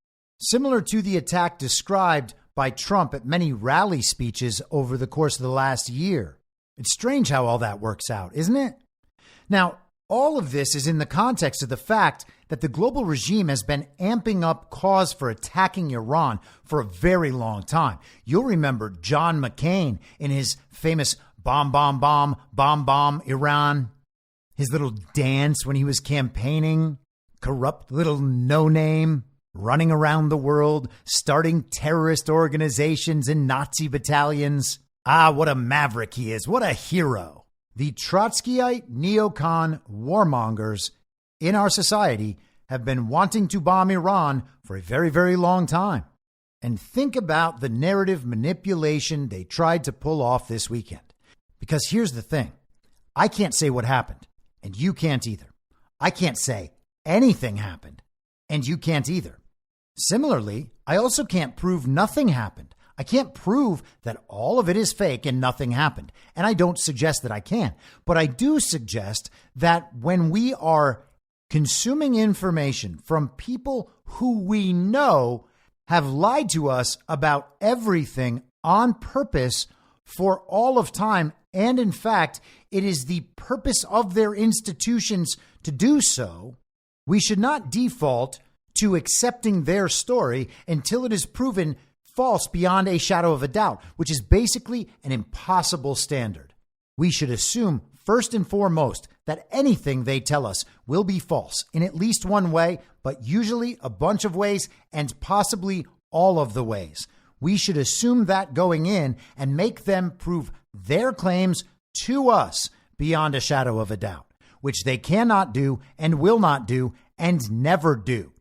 similar to the attack described by Trump at many rally speeches over the course of the last year. It's strange how all that works out, isn't it? Now, all of this is in the context of the fact that the global regime has been amping up cause for attacking Iran for a very long time. You'll remember John McCain in his famous bomb, bomb, bomb, bomb, bomb Iran, his little dance when he was campaigning, corrupt little no-name, running around the world, starting terrorist organizations and Nazi battalions. Ah, what a maverick he is. What a hero. The Trotskyite neocon warmongers in our society have been wanting to bomb Iran for a very, very long time. And think about the narrative manipulation they tried to pull off this weekend. Because here's the thing. I can't say what happened, and you can't either. I can't say anything happened, and you can't either. Similarly, I also can't prove nothing happened. I can't prove that all of it is fake and nothing happened. And I don't suggest that I can. But I do suggest that when we are consuming information from people who we know have lied to us about everything on purpose for all of time, and in fact, it is the purpose of their institutions to do so, we should not default to accepting their story until it is proven false beyond a shadow of a doubt, which is basically an impossible standard. We should assume, first and foremost, that anything they tell us will be false in at least one way, but usually a bunch of ways and possibly all of the ways. We should assume that going in and make them prove their claims to us beyond a shadow of a doubt, which they cannot do and will not do, and never do.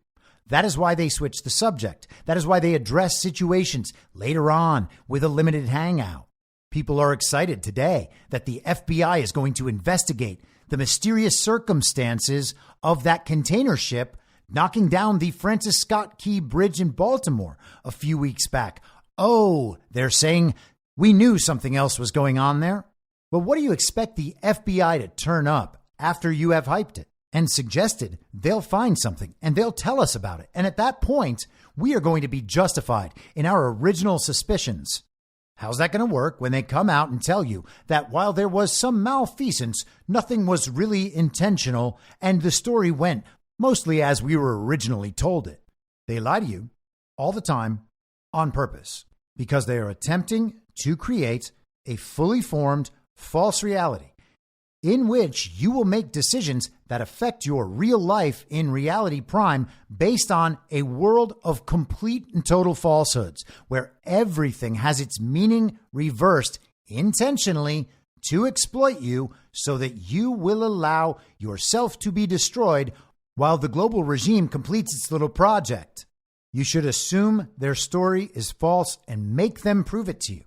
That is why they switch the subject. That is why they address situations later on with a limited hangout. People are excited today that the FBI is going to investigate the mysterious circumstances of that container ship knocking down the Francis Scott Key Bridge in Baltimore a few weeks back. Oh, they're saying we knew something else was going on there. Well, what do you expect the FBI to turn up after you have hyped it and suggested they'll find something and they'll tell us about it? And at that point, we are going to be justified in our original suspicions. How's that going to work when they come out and tell you that while there was some malfeasance, nothing was really intentional and the story went mostly as we were originally told it? They lie to you all the time on purpose because they are attempting to create a fully formed false reality in which you will make decisions that affect your real life in reality prime based on a world of complete and total falsehoods where everything has its meaning reversed intentionally to exploit you so that you will allow yourself to be destroyed while the global regime completes its little project. You should assume their story is false and make them prove it to you.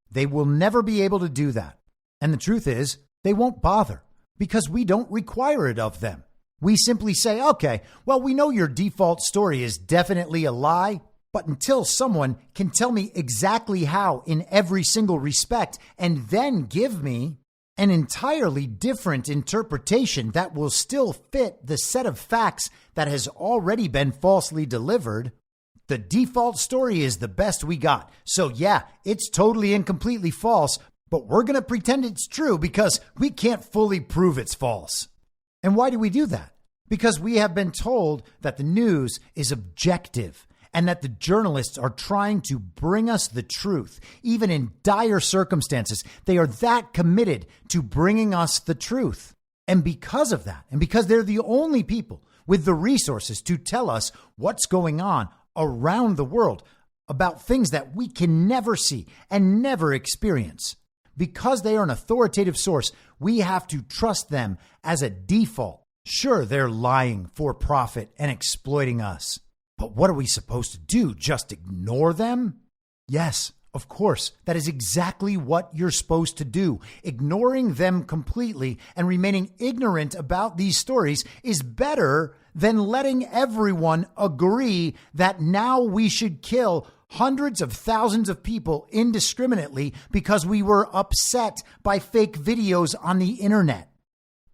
They will never be able to do that. And the truth is, they won't bother because we don't require it of them. We simply say, okay, well, we know your default story is definitely a lie, but until someone can tell me exactly how in every single respect and then give me an entirely different interpretation that will still fit the set of facts that has already been falsely delivered, the default story is the best we got. So yeah, it's totally and completely false, but we're going to pretend it's true because we can't fully prove it's false. And why do we do that? Because we have been told that the news is objective and that the journalists are trying to bring us the truth. Even in dire circumstances, they are that committed to bringing us the truth. And because of that, and because they're the only people with the resources to tell us what's going on around the world about things that we can never see and never experience, because they are an authoritative source, we have to trust them as a default. Sure, they're lying for profit and exploiting us. But what are we supposed to do? Just ignore them? Yes, of course. That is exactly what you're supposed to do. Ignoring them completely and remaining ignorant about these stories is better than letting everyone agree that now we should kill hundreds of thousands of people indiscriminately because we were upset by fake videos on the internet.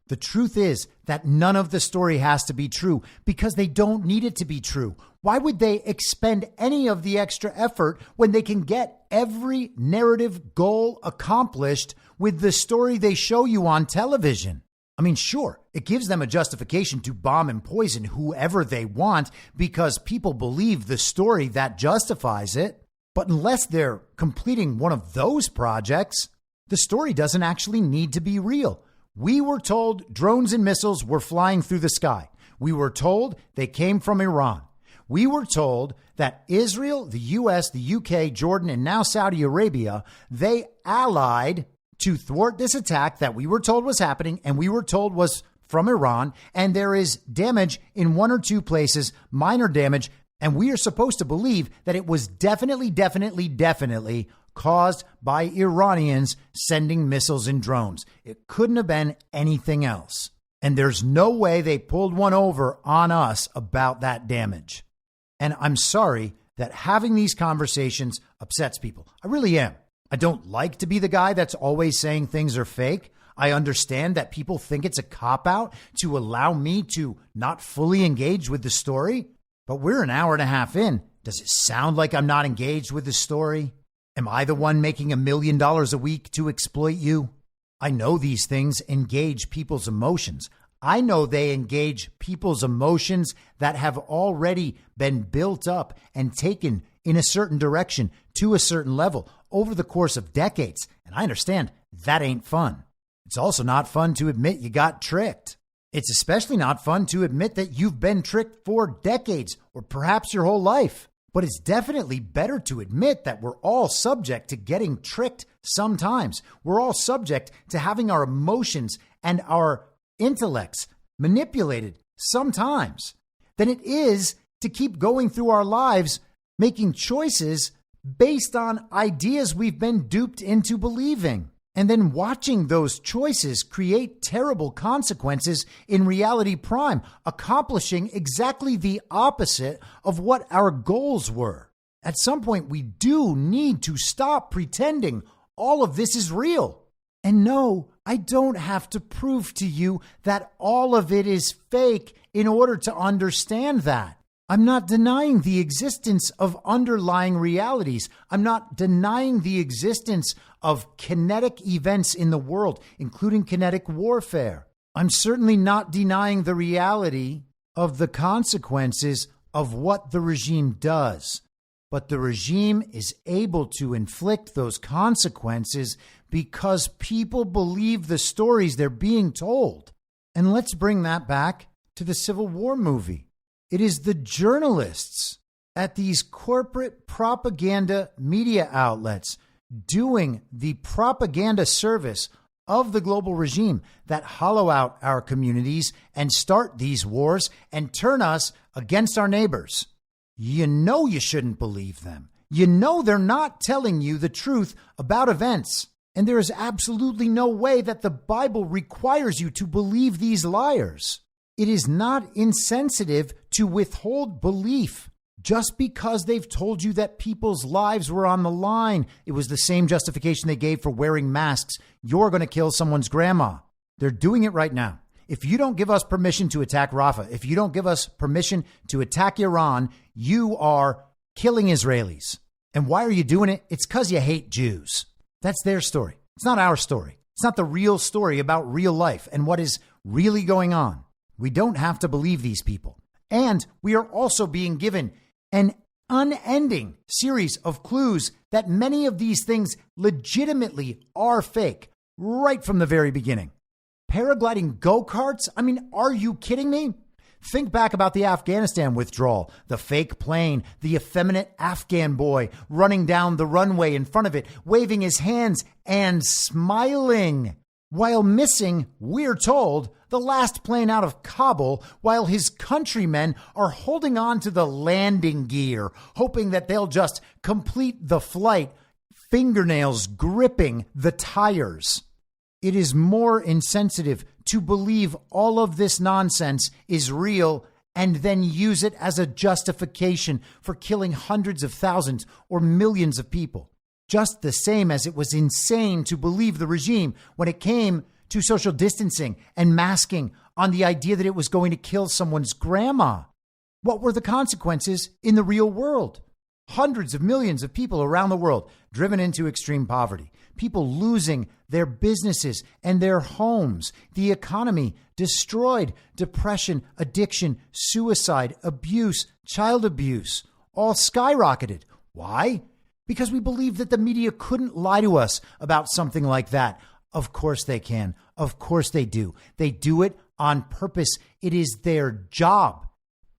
The truth is that none of the story has to be true because they don't need it to be true. Why would they expend any of the extra effort when they can get every narrative goal accomplished with the story they show you on television? I mean, sure, it gives them a justification to bomb and poison whoever they want because people believe the story that justifies it. But unless they're completing one of those projects, the story doesn't actually need to be real. We were told drones and missiles were flying through the sky. We were told they came from Iran. We were told that Israel, the U.S., the UK, Jordan, and now Saudi Arabia, they allied to thwart this attack that we were told was happening and we were told was from Iran. And there is damage in one or two places, minor damage. And we are supposed to believe that it was definitely caused by Iranians sending missiles and drones. It couldn't have been anything else. And there's no way they pulled one over on us about that damage. And I'm sorry that having these conversations upsets people. I really am. I don't like to be the guy that's always saying things are fake. I understand that people think it's a cop-out to allow me to not fully engage with the story. But we're an hour and a half in. Does it sound like I'm not engaged with the story? Am I the one making $1 million a week to exploit you? I know these things engage people's emotions. I know they engage people's emotions that have already been built up and taken in a certain direction to a certain level over the course of decades. And I understand that ain't fun. It's also not fun to admit you got tricked. It's especially not fun to admit that you've been tricked for decades or perhaps your whole life. But it's definitely better to admit that we're all subject to getting tricked sometimes. We're all subject to having our emotions and our intellects manipulated sometimes. than it is to keep going through our lives making choices based on ideas we've been duped into believing, and then watching those choices create terrible consequences in reality prime, accomplishing exactly the opposite of what our goals were. At some point, we do need to stop pretending all of this is real. And no, I don't have to prove to you that all of it is fake in order to understand that. I'm not denying the existence of underlying realities. I'm not denying the existence of kinetic events in the world, including kinetic warfare. I'm certainly not denying the reality of the consequences of what the regime does. But the regime is able to inflict those consequences because people believe the stories they're being told. And let's bring that back to the Civil War movie. It is the journalists at these corporate propaganda media outlets doing the propaganda service of the global regime that hollow out our communities and start these wars and turn us against our neighbors. You know you shouldn't believe them. You know they're not telling you the truth about events. And there is absolutely no way that the Bible requires you to believe these liars. It is not insensitive to withhold belief just because they've told you that people's lives were on the line. It was the same justification they gave for wearing masks. You're going to kill someone's grandma. They're doing it right now. If you don't give us permission to attack Rafah, if you don't give us permission to attack Iran, you are killing Israelis. And why are you doing it? It's because you hate Jews. That's their story. It's not our story. It's not the real story about real life and what is really going on. We don't have to believe these people. And we are also being given an unending series of clues that many of these things legitimately are fake right from the very beginning. Paragliding go-karts? I mean, are you kidding me? Think back about the Afghanistan withdrawal, the fake plane, the effeminate Afghan boy running down the runway in front of it, waving his hands and smiling, while missing, we're told, the last plane out of Kabul, while his countrymen are holding on to the landing gear, hoping that they'll just complete the flight, fingernails gripping the tires. It is more insensitive to believe all of this nonsense is real and then use it as a justification for killing hundreds of thousands or millions of people. Just the same as it was insane to believe the regime when it came to social distancing and masking on the idea that it was going to kill someone's grandma. What were the consequences in the real world? Hundreds of millions of people around the world driven into extreme poverty, people losing their businesses and their homes, the economy destroyed, depression, addiction, suicide, abuse, child abuse, all skyrocketed. Why? Because we believed that the media couldn't lie to us about something like that. Of course they can. Of course they do. They do it on purpose. It is their job.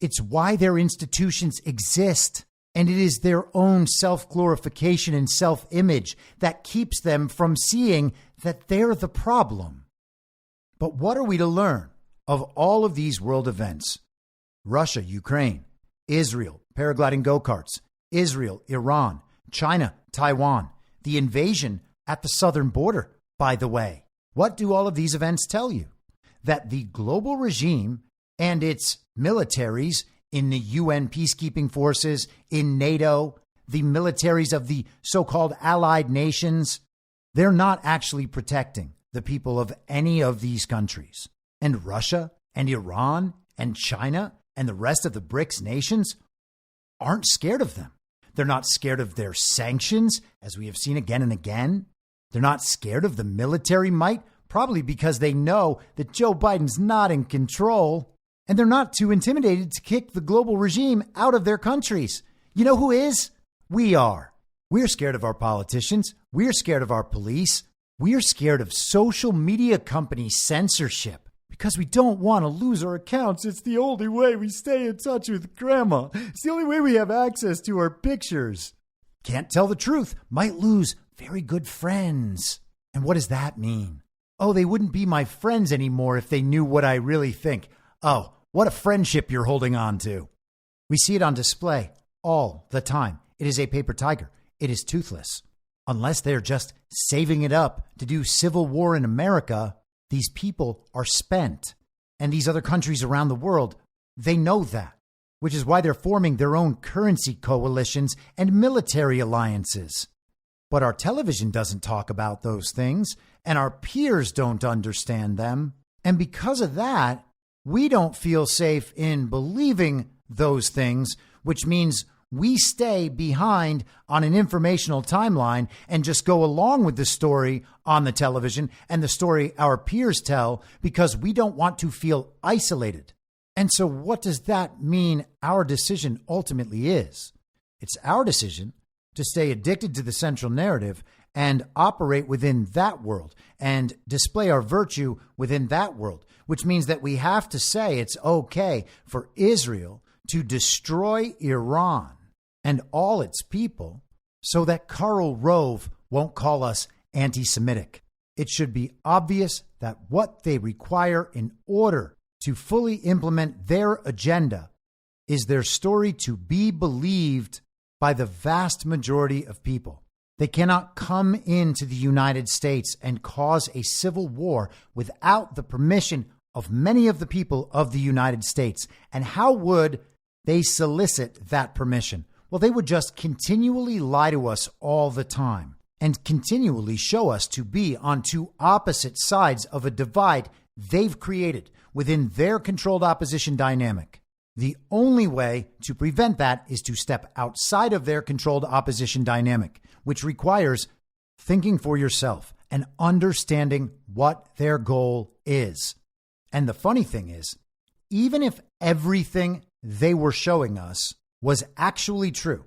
It's why their institutions exist. And it is their own self-glorification and self-image that keeps them from seeing that they're the problem. But what are we to learn of all of these world events? Russia, Ukraine, Israel, paragliding go-karts, Israel, Iran, China, Taiwan, the invasion at the southern border, by the way. What do all of these events tell you? That the global regime and its militaries in the UN peacekeeping forces, in NATO, the militaries of the so-called allied nations, they're not actually protecting the people of any of these countries. And Russia and Iran and China and the rest of the BRICS nations aren't scared of them. They're not scared of their sanctions, as we have seen again and again. They're not scared of the military might, probably because they know that Joe Biden's not in control. And they're not too intimidated to kick the global regime out of their countries. You know who is? We are. We're scared of our politicians. We're scared of our police. We're scared of social media company censorship because we don't want to lose our accounts. It's the only way we stay in touch with grandma. It's the only way we have access to our pictures. Can't tell the truth. Might lose very good friends. And what does that mean? Oh, they wouldn't be my friends anymore if they knew what I really think. Oh, What a friendship you're holding on to. We see it on display all the time. It is a paper tiger. It is toothless. Unless they're just saving it up to do civil war in America, these people are spent. And these other countries around the world, they know that, which is why they're forming their own currency coalitions and military alliances. But our television doesn't talk about those things, and our peers don't understand them. And because of that, we don't feel safe in believing those things, which means we stay behind on an informational timeline and just go along with the story on the television and the story our peers tell because we don't want to feel isolated. And so what does that mean our decision ultimately is? It's our decision to stay addicted to the central narrative and operate within that world and display our virtue within that world, which means that we have to say it's okay for Israel to destroy Iran and all its people so that Karl Rove won't call us anti-Semitic. It should be obvious that what they require in order to fully implement their agenda is their story to be believed by the vast majority of people. They cannot come into the United States and cause a civil war without the permission of many of the people of the United States. And how would they solicit that permission? Well, they would just continually lie to us all the time and continually show us to be on two opposite sides of a divide they've created within their controlled opposition dynamic. The only way to prevent that is to step outside of their controlled opposition dynamic, which requires thinking for yourself and understanding what their goal is. And the funny thing is, even if everything they were showing us was actually true,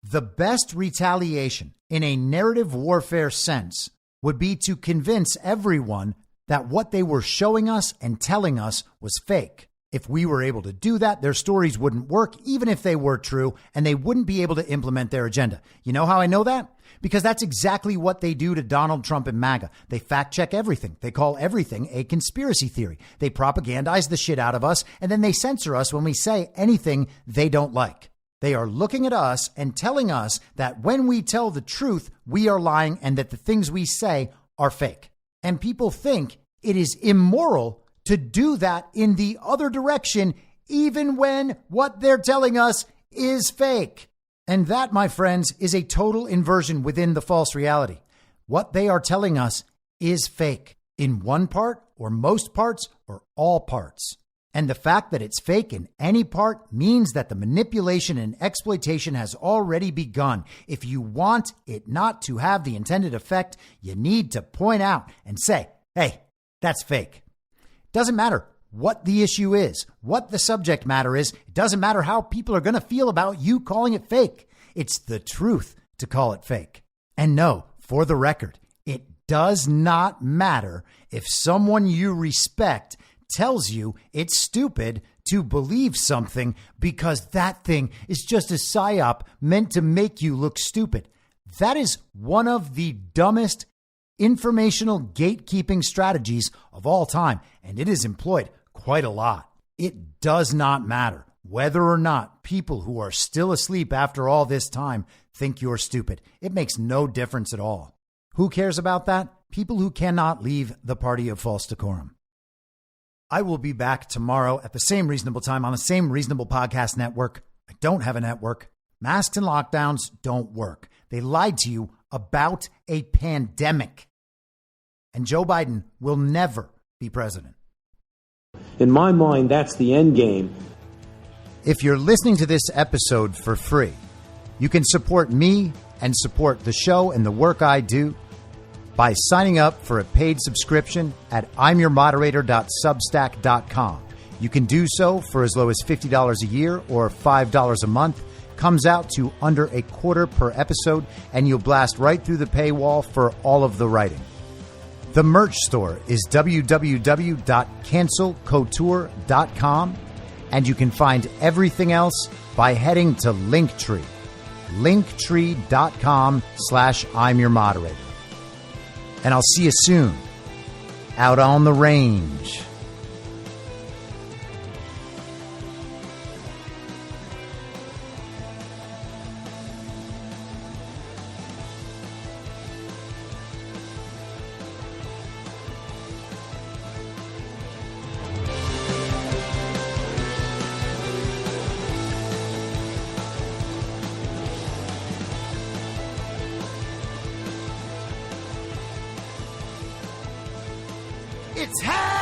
the best retaliation in a narrative warfare sense would be to convince everyone that what they were showing us and telling us was fake. If we were able to do that, their stories wouldn't work, even if they were true, and they wouldn't be able to implement their agenda. You know how I know that? Because that's exactly what they do to Donald Trump and MAGA. They fact check everything. They call everything a conspiracy theory. They propagandize the shit out of us, and then they censor us when we say anything they don't like. They are looking at us and telling us that when we tell the truth, we are lying and that the things we say are fake. And people think it is immoral to do that in the other direction, even when what they're telling us is fake. And that, my friends, is a total inversion within the false reality. What they are telling us is fake in one part or most parts or all parts. And the fact that it's fake in any part means that the manipulation and exploitation has already begun. If you want it not to have the intended effect, you need to point out and say, hey, that's fake. Doesn't matter what the issue is, what the subject matter is. It doesn't matter how people are going to feel about you calling it fake. It's the truth to call it fake. And no, for the record, it does not matter if someone you respect tells you it's stupid to believe something because that thing is just a psyop meant to make you look stupid. That is one of the dumbest informational gatekeeping strategies of all time, and it is employed quite a lot. It does not matter whether or not people who are still asleep after all this time think you're stupid. It makes no difference at all. Who cares about that? People who cannot leave the party of false decorum. I will be back tomorrow at the same reasonable time on the same reasonable podcast network. I don't have a network. Masks and lockdowns don't work. They lied to you about a pandemic. And Joe Biden will never be president. In my mind, that's the end game. If you're listening to this episode for free, you can support me and support the show and the work I do by signing up for a paid subscription at imyourmoderator.substack.com. You can do so for as low as $50 a year or $5 a month. Comes out to under $0.25 per episode, and you'll blast right through the paywall for all of the writing. The merch store is www.cancelcouture.com, and you can find everything else by heading to Linktree, linktree.com/imyourmoderator. And I'll see you soon out on the range. It's hell!